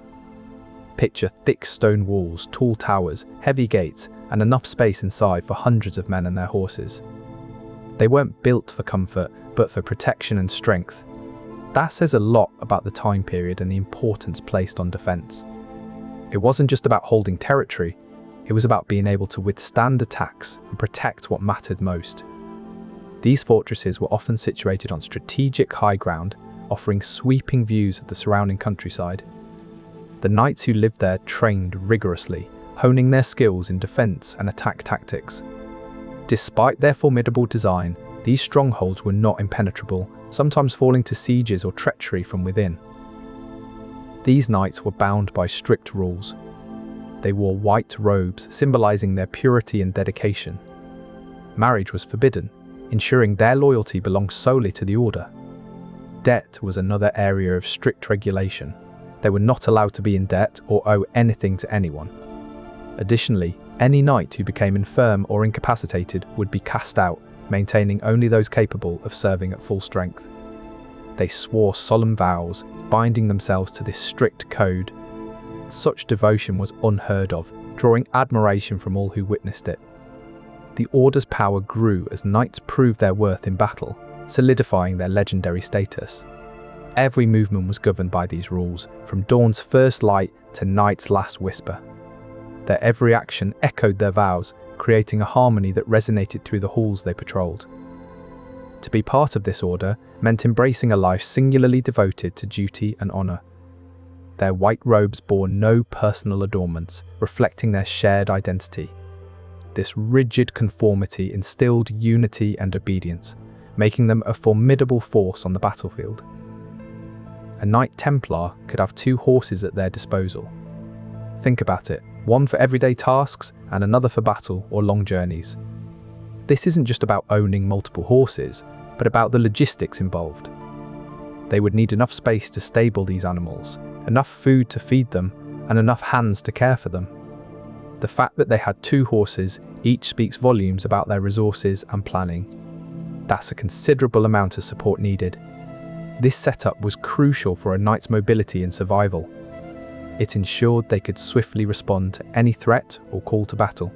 Picture thick stone walls, tall towers, heavy gates, and enough space inside for hundreds of men and their horses. They weren't built for comfort, but for protection and strength. That says a lot about the time period and the importance placed on defense. It wasn't just about holding territory, it was about being able to withstand attacks and protect what mattered most. These fortresses were often situated on strategic high ground, offering sweeping views of the surrounding countryside. The knights who lived there trained rigorously, honing their skills in defense and attack tactics. Despite their formidable design, these strongholds were not impenetrable, sometimes falling to sieges or treachery from within. These knights were bound by strict rules. They wore white robes, symbolizing their purity and dedication. Marriage was forbidden, ensuring their loyalty belonged solely to the order. Debt was another area of strict regulation. They were not allowed to be in debt or owe anything to anyone. Additionally, any knight who became infirm or incapacitated would be cast out, maintaining only those capable of serving at full strength. They swore solemn vows, binding themselves to this strict code. Such devotion was unheard of, drawing admiration from all who witnessed it. The order's power grew as knights proved their worth in battle, solidifying their legendary status. Every movement was governed by these rules, from dawn's first light to night's last whisper. Their every action echoed their vows, creating a harmony that resonated through the halls they patrolled. To be part of this order meant embracing a life singularly devoted to duty and honor. Their white robes bore no personal adornments, reflecting their shared identity. This rigid conformity instilled unity and obedience, making them a formidable force on the battlefield. A Knight Templar could have 2 horses at their disposal. Think about it, one for everyday tasks and another for battle or long journeys. This isn't just about owning multiple horses, but about the logistics involved. They would need enough space to stable these animals, enough food to feed them, and enough hands to care for them. The fact that they had 2 horses each speaks volumes about their resources and planning. That's a considerable amount of support needed. This setup was crucial for a knight's mobility and survival. It ensured they could swiftly respond to any threat or call to battle.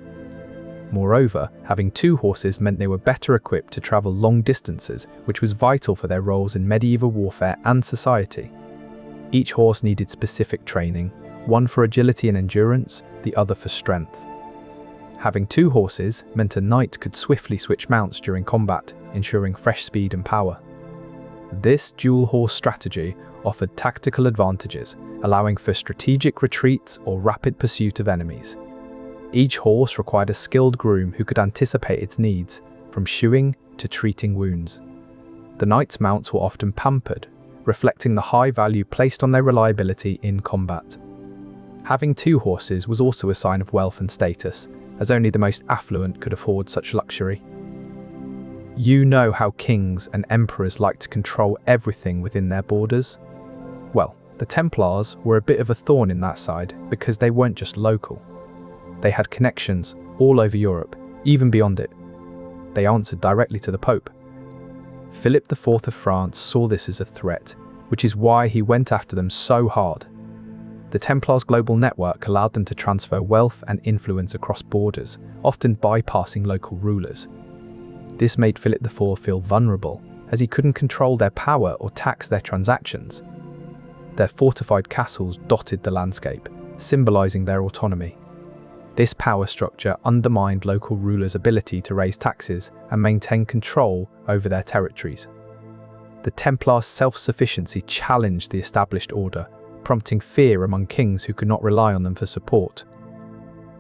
Moreover, having 2 horses meant they were better equipped to travel long distances, which was vital for their roles in medieval warfare and society. Each horse needed specific training, one for agility and endurance, the other for strength. Having 2 horses meant a knight could swiftly switch mounts during combat, ensuring fresh speed and power. This dual horse strategy offered tactical advantages, allowing for strategic retreats or rapid pursuit of enemies. Each horse required a skilled groom who could anticipate its needs, from shoeing to treating wounds. The knights' mounts were often pampered, reflecting the high value placed on their reliability in combat. Having 2 horses was also a sign of wealth and status, as only the most affluent could afford such luxury. You know how kings and emperors like to control everything within their borders? Well, the Templars were a bit of a thorn in that side because they weren't just local. They had connections all over Europe, even beyond it. They answered directly to the Pope. Philip IV of France saw this as a threat, which is why he went after them so hard. The Templars' global network allowed them to transfer wealth and influence across borders, often bypassing local rulers. This made Philip IV feel vulnerable, as he couldn't control their power or tax their transactions. Their fortified castles dotted the landscape, symbolizing their autonomy. This power structure undermined local rulers' ability to raise taxes and maintain control over their territories. The Templars' self-sufficiency challenged the established order, prompting fear among kings who could not rely on them for support.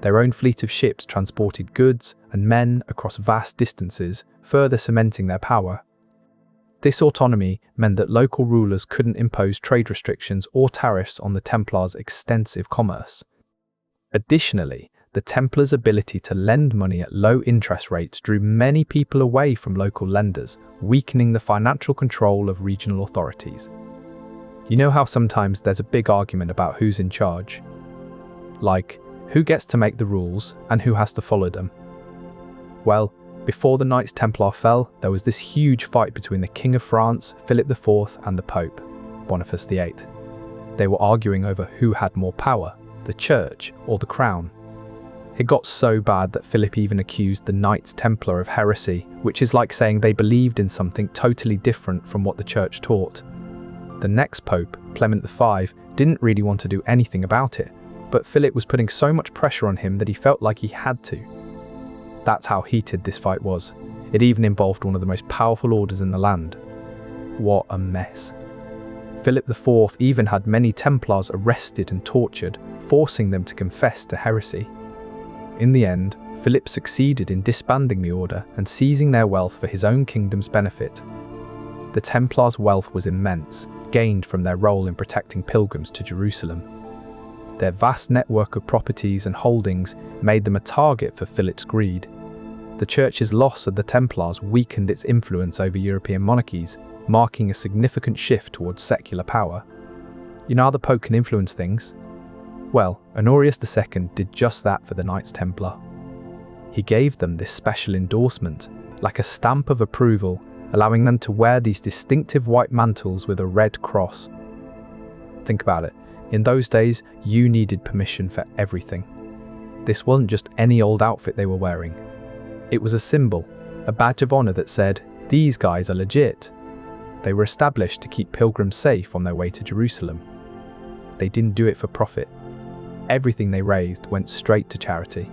Their own fleet of ships transported goods and men across vast distances, further cementing their power. This autonomy meant that local rulers couldn't impose trade restrictions or tariffs on the Templars' extensive commerce. Additionally, the Templars' ability to lend money at low interest rates drew many people away from local lenders, weakening the financial control of regional authorities. You know how sometimes there's a big argument about who's in charge? Like, who gets to make the rules and who has to follow them? Well, Before the Knights Templar fell, there was this huge fight between the King of France, Philip IV, and the Pope, Boniface VIII. They were arguing over who had more power, the church or the crown. It got so bad that Philip even accused the Knights Templar of heresy, which is like saying they believed in something totally different from what the church taught. The next pope, Clement V, didn't really want to do anything about it, but Philip was putting so much pressure on him that he felt like he had to. That's how heated this fight was. It even involved one of the most powerful orders in the land. What a mess. Philip IV even had many Templars arrested and tortured, forcing them to confess to heresy. In the end, Philip succeeded in disbanding the order and seizing their wealth for his own kingdom's benefit. The Templars' wealth was immense, gained from their role in protecting pilgrims to Jerusalem. Their vast network of properties and holdings made them a target for Philip's greed. The Church's loss of the Templars weakened its influence over European monarchies, marking a significant shift towards secular power. You know how the Pope can influence things? Well, Honorius II did just that for the Knights Templar. He gave them this special endorsement, like a stamp of approval, allowing them to wear these distinctive white mantles with a red cross. Think about it. In those days, you needed permission for everything. This wasn't just any old outfit they were wearing. It was a symbol, a badge of honor that said, these guys are legit. They were established to keep pilgrims safe on their way to Jerusalem. They didn't do it for profit. Everything they raised went straight to charity.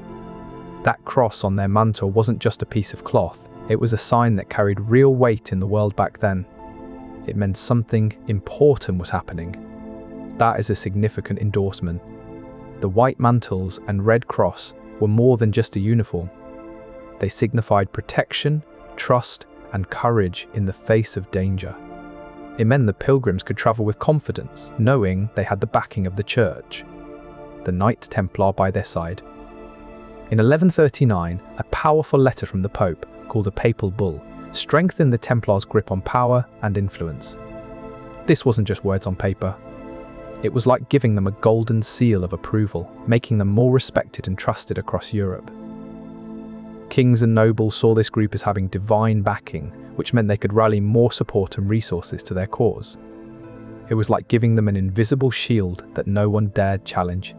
That cross on their mantle wasn't just a piece of cloth, it was a sign that carried real weight in the world back then. It meant something important was happening. That is a significant endorsement. The white mantles and red cross were more than just a uniform. They signified protection, trust, and courage in the face of danger. It meant the pilgrims could travel with confidence, knowing they had the backing of the church, the Knights Templar by their side. In 1139, a powerful letter from the Pope, called a papal bull, strengthened the Templars' grip on power and influence. This wasn't just words on paper. It was like giving them a golden seal of approval, making them more respected and trusted across Europe. Kings and nobles saw this group as having divine backing, which meant they could rally more support and resources to their cause. It was like giving them an invisible shield that no one dared challenge.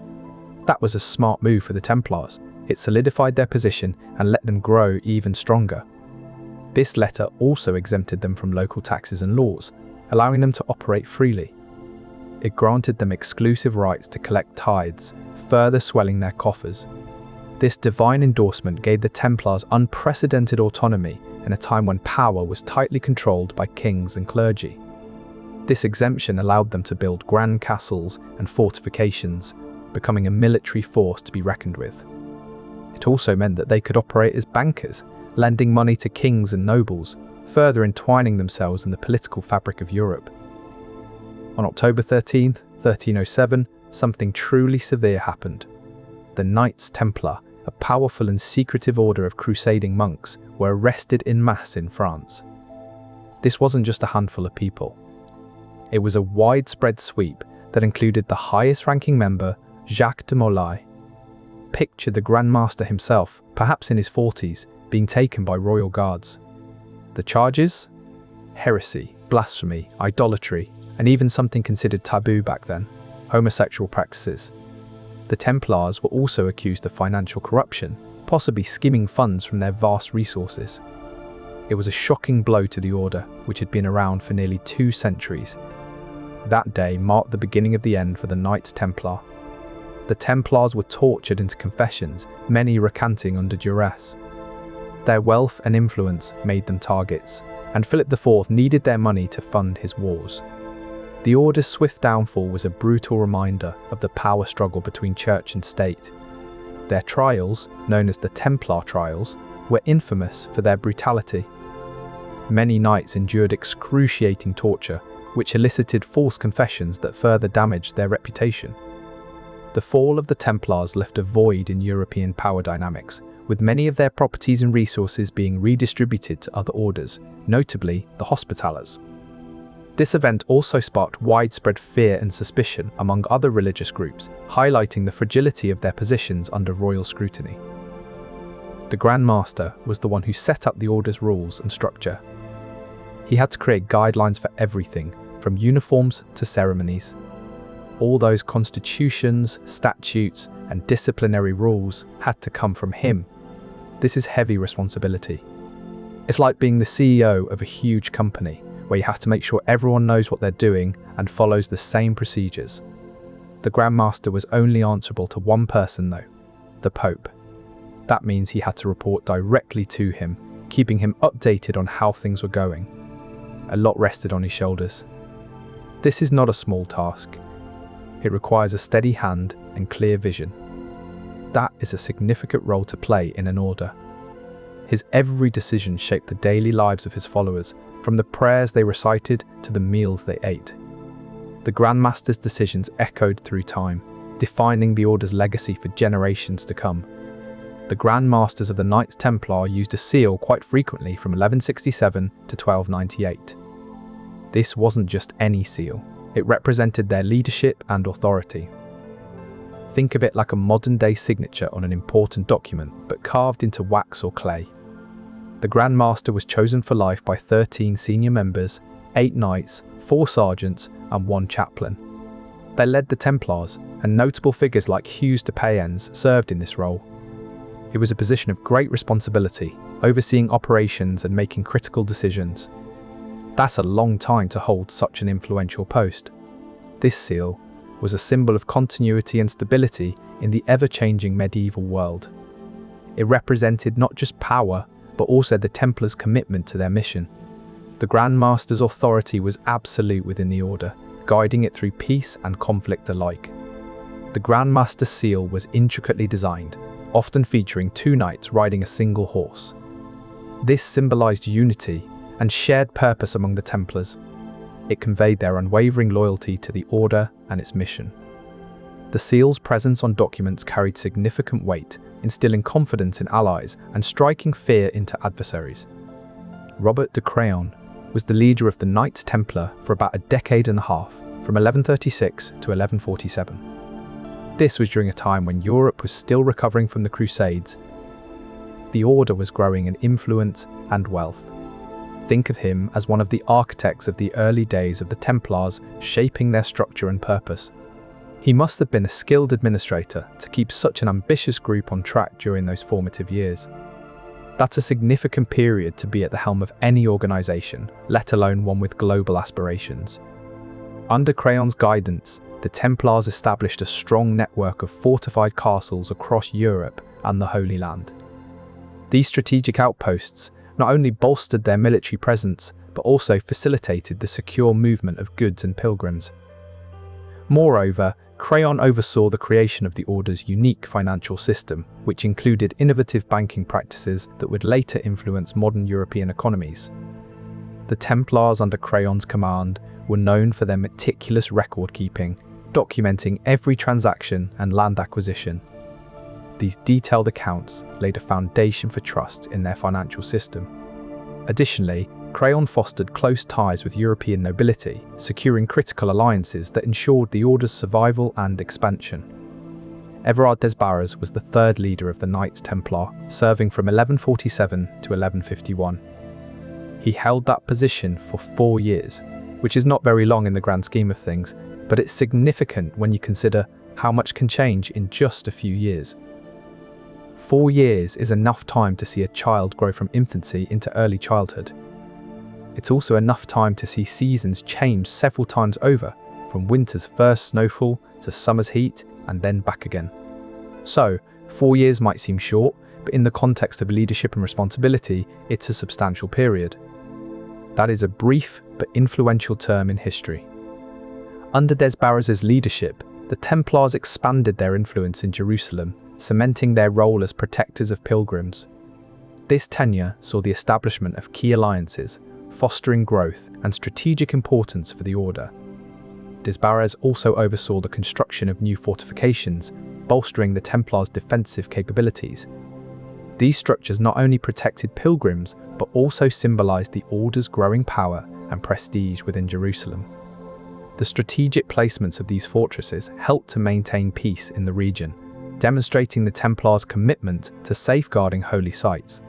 That was a smart move for the Templars. It solidified their position and let them grow even stronger. This letter also exempted them from local taxes and laws, allowing them to operate freely. It granted them exclusive rights to collect tithes, further swelling their coffers. This divine endorsement gave the Templars unprecedented autonomy in a time when power was tightly controlled by kings and clergy. This exemption allowed them to build grand castles and fortifications, becoming a military force to be reckoned with. It also meant that they could operate as bankers, lending money to kings and nobles, further entwining themselves in the political fabric of Europe. On October 13, 1307, something truly severe happened. The Knights Templar, a powerful and secretive order of crusading monks, were arrested en masse in France. This wasn't just a handful of people. It was a widespread sweep that included the highest-ranking member, Jacques de Molay. Picture the Grand Master himself, perhaps in his 40s, being taken by royal guards. The charges? Heresy, blasphemy, idolatry, and even something considered taboo back then, homosexual practices. The Templars were also accused of financial corruption, possibly skimming funds from their vast resources. It was a shocking blow to the order, which had been around for nearly 2 centuries. That day marked the beginning of the end for the Knights Templar. The Templars were tortured into confessions, many recanting under duress. Their wealth and influence made them targets, and Philip IV needed their money to fund his wars. The order's swift downfall was a brutal reminder of the power struggle between church and state. Their trials, known as the Templar trials, were infamous for their brutality. Many knights endured excruciating torture, which elicited false confessions that further damaged their reputation. The fall of the Templars left a void in European power dynamics, with many of their properties and resources being redistributed to other orders, notably the Hospitallers. This event also sparked widespread fear and suspicion among other religious groups, highlighting the fragility of their positions under royal scrutiny. The Grand Master was the one who set up the Order's rules and structure. He had to create guidelines for everything, from uniforms to ceremonies. All those constitutions, statutes, and disciplinary rules had to come from him. This is heavy responsibility. It's like being the CEO of a huge company, where you have to make sure everyone knows what they're doing and follows the same procedures. The Grand Master was only answerable to one person though, the Pope. That means he had to report directly to him, keeping him updated on how things were going. A lot rested on his shoulders. This is not a small task. It requires a steady hand and clear vision. That is a significant role to play in an order. His every decision shaped the daily lives of his followers, from the prayers they recited to the meals they ate. The Grand Master's decisions echoed through time, defining the Order's legacy for generations to come. The Grand Masters of the Knights Templar used a seal quite frequently from 1167 to 1298. This wasn't just any seal, it represented their leadership and authority. Think of it like a modern-day signature on an important document, but carved into wax or clay. The Grand Master was chosen for life by 13 senior members, 8 knights, 4 sergeants, and 1 chaplain. They led the Templars, and notable figures like Hughes de Payens served in this role. It was a position of great responsibility, overseeing operations and making critical decisions. That's a long time to hold such an influential post. This seal was a symbol of continuity and stability in the ever-changing medieval world. It represented not just power, but also the Templars' commitment to their mission. The Grand Master's authority was absolute within the Order, guiding it through peace and conflict alike. The Grand Master's seal was intricately designed, often featuring 2 knights riding a single horse. This symbolized unity and shared purpose among the Templars. It conveyed their unwavering loyalty to the Order and its mission. The seal's presence on documents carried significant weight, instilling confidence in allies and striking fear into adversaries. Robert de Craon was the leader of the Knights Templar for about a decade and a half, from 1136 to 1147. This was during a time when Europe was still recovering from the Crusades. The Order was growing in influence and wealth. Think of him as one of the architects of the early days of the Templars, shaping their structure and purpose. He must have been a skilled administrator to keep such an ambitious group on track during those formative years. That's a significant period to be at the helm of any organization, let alone one with global aspirations. Under Crayon's guidance, the Templars established a strong network of fortified castles across Europe and the Holy Land. These strategic outposts not only bolstered their military presence, but also facilitated the secure movement of goods and pilgrims. Moreover, Crayon oversaw the creation of the Order's unique financial system, which included innovative banking practices that would later influence modern European economies. The Templars under Crayon's command were known for their meticulous record-keeping, documenting every transaction and land acquisition. These detailed accounts laid a foundation for trust in their financial system. Additionally, Crayon fostered close ties with European nobility, securing critical alliances that ensured the Order's survival and expansion. Everard des Barres was the 3rd leader of the Knights Templar, serving from 1147 to 1151. He held that position for 4 years, which is not very long in the grand scheme of things, but it's significant when you consider how much can change in just a few years. 4 years is enough time to see a child grow from infancy into early childhood. It's also enough time to see seasons change several times over, from winter's first snowfall to summer's heat and then back again. So, 4 years might seem short, but in the context of leadership and responsibility, it's a substantial period. That is a brief but influential term in history. Under des Barres' leadership, the Templars expanded their influence in Jerusalem, cementing their role as protectors of pilgrims. This tenure saw the establishment of key alliances, fostering growth and strategic importance for the Order. Des Barres also oversaw the construction of new fortifications, bolstering the Templars' defensive capabilities. These structures not only protected pilgrims, but also symbolized the Order's growing power and prestige within Jerusalem. The strategic placements of these fortresses helped to maintain peace in the region, demonstrating the Templars' commitment to safeguarding holy sites.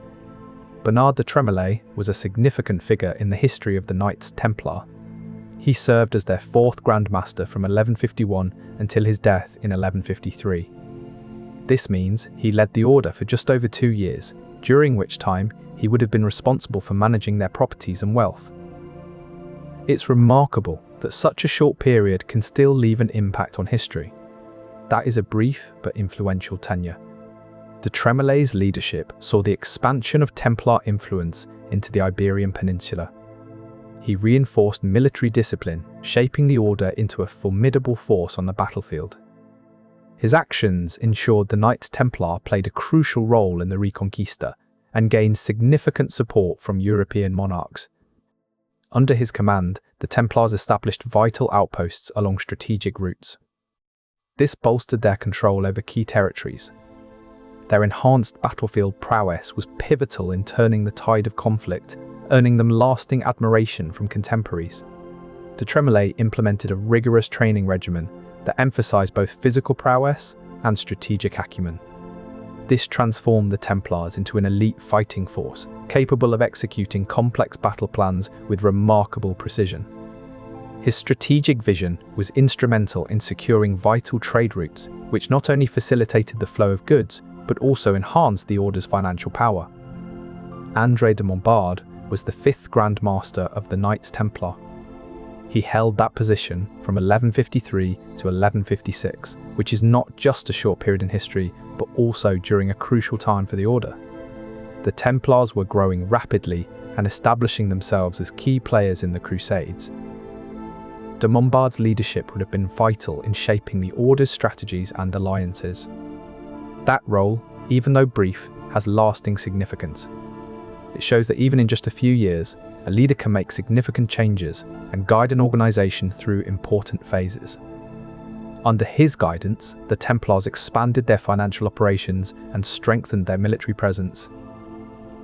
Bernard de Tremolay was a significant figure in the history of the Knights Templar. He served as their fourth Grand Master from 1151 until his death in 1153. This means he led the order for just over 2 years, during which time he would have been responsible for managing their properties and wealth. It's remarkable that such a short period can still leave an impact on history. That is a brief but influential tenure. De Tremolay's leadership saw the expansion of Templar influence into the Iberian Peninsula. He reinforced military discipline, shaping the order into a formidable force on the battlefield. His actions ensured the Knights Templar played a crucial role in the Reconquista and gained significant support from European monarchs. Under his command, the Templars established vital outposts along strategic routes. This bolstered their control over key territories. Their enhanced battlefield prowess was pivotal in turning the tide of conflict, earning them lasting admiration from contemporaries. De Tremolay implemented a rigorous training regimen that emphasized both physical prowess and strategic acumen. This transformed the Templars into an elite fighting force, capable of executing complex battle plans with remarkable precision. His strategic vision was instrumental in securing vital trade routes, which not only facilitated the flow of goods, but also enhanced the order's financial power. André de Montbard was the fifth Grand Master of the Knights Templar. He held that position from 1153 to 1156, which is not just a short period in history, but also during a crucial time for the order. The Templars were growing rapidly and establishing themselves as key players in the Crusades. De Montbard's leadership would have been vital in shaping the order's strategies and alliances. That role, even though brief, has lasting significance. It shows that even in just a few years, a leader can make significant changes and guide an organization through important phases. Under his guidance, the Templars expanded their financial operations and strengthened their military presence.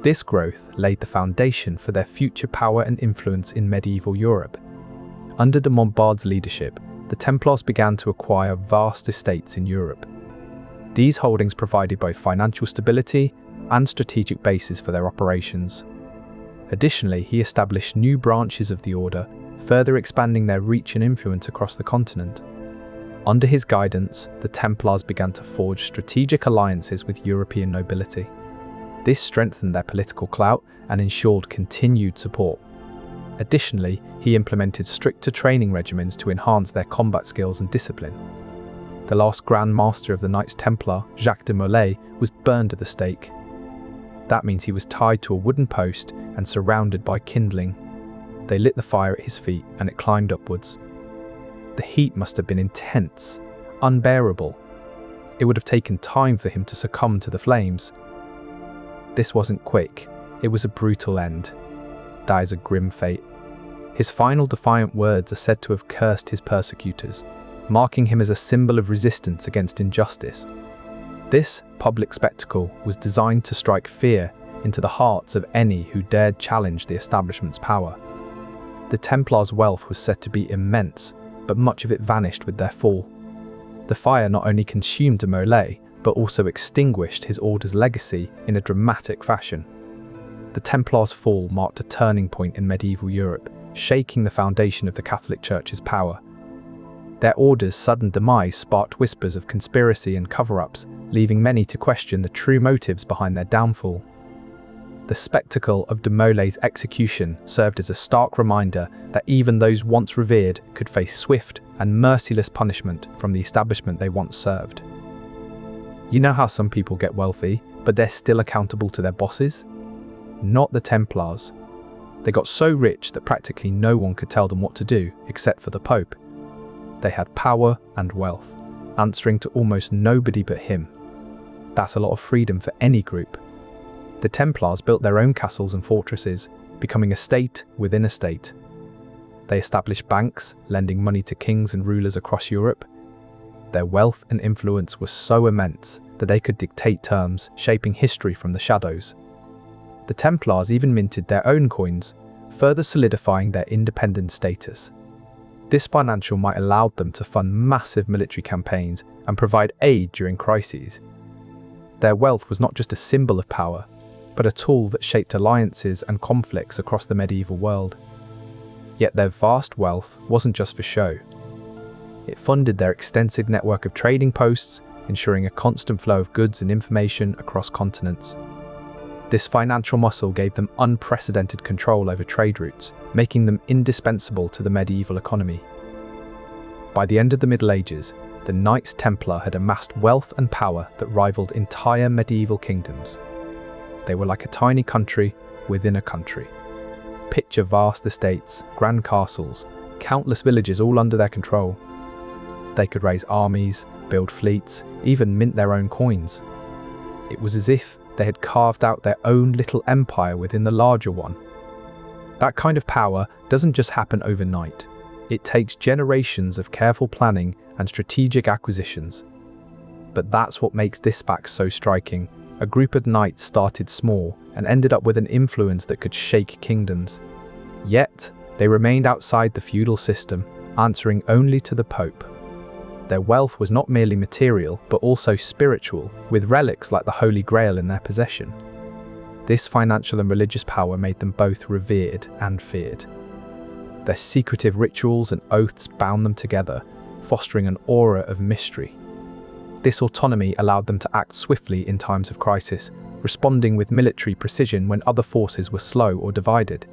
This growth laid the foundation for their future power and influence in medieval Europe. Under de Montbard's leadership, the Templars began to acquire vast estates in Europe. These holdings provided both financial stability and strategic bases for their operations. Additionally, he established new branches of the order, further expanding their reach and influence across the continent. Under his guidance, the Templars began to forge strategic alliances with European nobility. This strengthened their political clout and ensured continued support. Additionally, he implemented stricter training regimens to enhance their combat skills and discipline. The last Grand Master of the Knights Templar, Jacques de Molay, was burned at the stake. That means he was tied to a wooden post and surrounded by kindling. They lit the fire at his feet and it climbed upwards. The heat must have been intense, unbearable. It would have taken time for him to succumb to the flames. This wasn't quick, it was a brutal end. That is a grim fate. His final defiant words are said to have cursed his persecutors, marking him as a symbol of resistance against injustice. This public spectacle was designed to strike fear into the hearts of any who dared challenge the establishment's power. The Templars' wealth was said to be immense, but much of it vanished with their fall. The fire not only consumed de Molay, but also extinguished his order's legacy in a dramatic fashion. The Templars' fall marked a turning point in medieval Europe, shaking the foundation of the Catholic Church's power. Their order's sudden demise sparked whispers of conspiracy and cover-ups, leaving many to question the true motives behind their downfall. The spectacle of de Molay's execution served as a stark reminder that even those once revered could face swift and merciless punishment from the establishment they once served. You know how some people get wealthy, but they're still accountable to their bosses? Not the Templars. They got so rich that practically no one could tell them what to do except for the Pope. They had power and wealth, answering to almost nobody but him. That's a lot of freedom for any group. The Templars built their own castles and fortresses, becoming a state within a state. They established banks, lending money to kings and rulers across Europe. Their wealth and influence were so immense that they could dictate terms, shaping history from the shadows. The Templars even minted their own coins, further solidifying their independent status. This financial might allowed them to fund massive military campaigns and provide aid during crises. Their wealth was not just a symbol of power, but a tool that shaped alliances and conflicts across the medieval world. Yet their vast wealth wasn't just for show. It funded their extensive network of trading posts, ensuring a constant flow of goods and information across continents. This financial muscle gave them unprecedented control over trade routes, making them indispensable to the medieval economy. By the end of the Middle Ages, the Knights Templar had amassed wealth and power that rivaled entire medieval kingdoms. They were like a tiny country within a country. Picture vast estates, grand castles, countless villages all under their control. They could raise armies, build fleets, even mint their own coins. It was as if they had carved out their own little empire within the larger one. That kind of power doesn't just happen overnight. It takes generations of careful planning and strategic acquisitions. But that's what makes this fact so striking. A group of knights started small and ended up with an influence that could shake kingdoms. Yet, they remained outside the feudal system, answering only to the Pope. Their wealth was not merely material, but also spiritual, with relics like the Holy Grail in their possession. This financial and religious power made them both revered and feared. Their secretive rituals and oaths bound them together, fostering an aura of mystery. This autonomy allowed them to act swiftly in times of crisis, responding with military precision when other forces were slow or divided.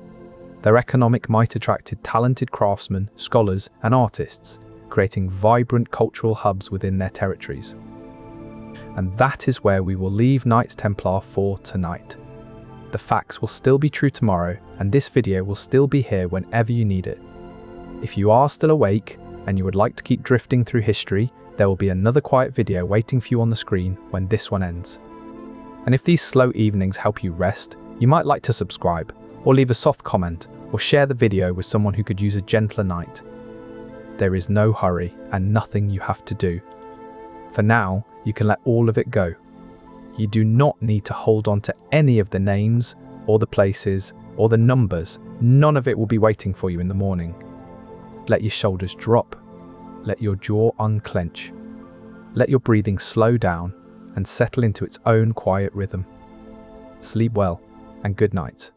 Their economic might attracted talented craftsmen, scholars, and artists, creating vibrant cultural hubs within their territories. And that is where we will leave Knights Templar for tonight. The facts will still be true tomorrow, and this video will still be here whenever you need it. If you are still awake, and you would like to keep drifting through history, there will be another quiet video waiting for you on the screen when this one ends. And if these slow evenings help you rest, you might like to subscribe, or leave a soft comment, or share the video with someone who could use a gentler night. There is no hurry and nothing you have to do. For now, you can let all of it go. You do not need to hold on to any of the names, or the places, or the numbers. None of it will be waiting for you in the morning. Let your shoulders drop. Let your jaw unclench. Let your breathing slow down and settle into its own quiet rhythm. Sleep well and good night.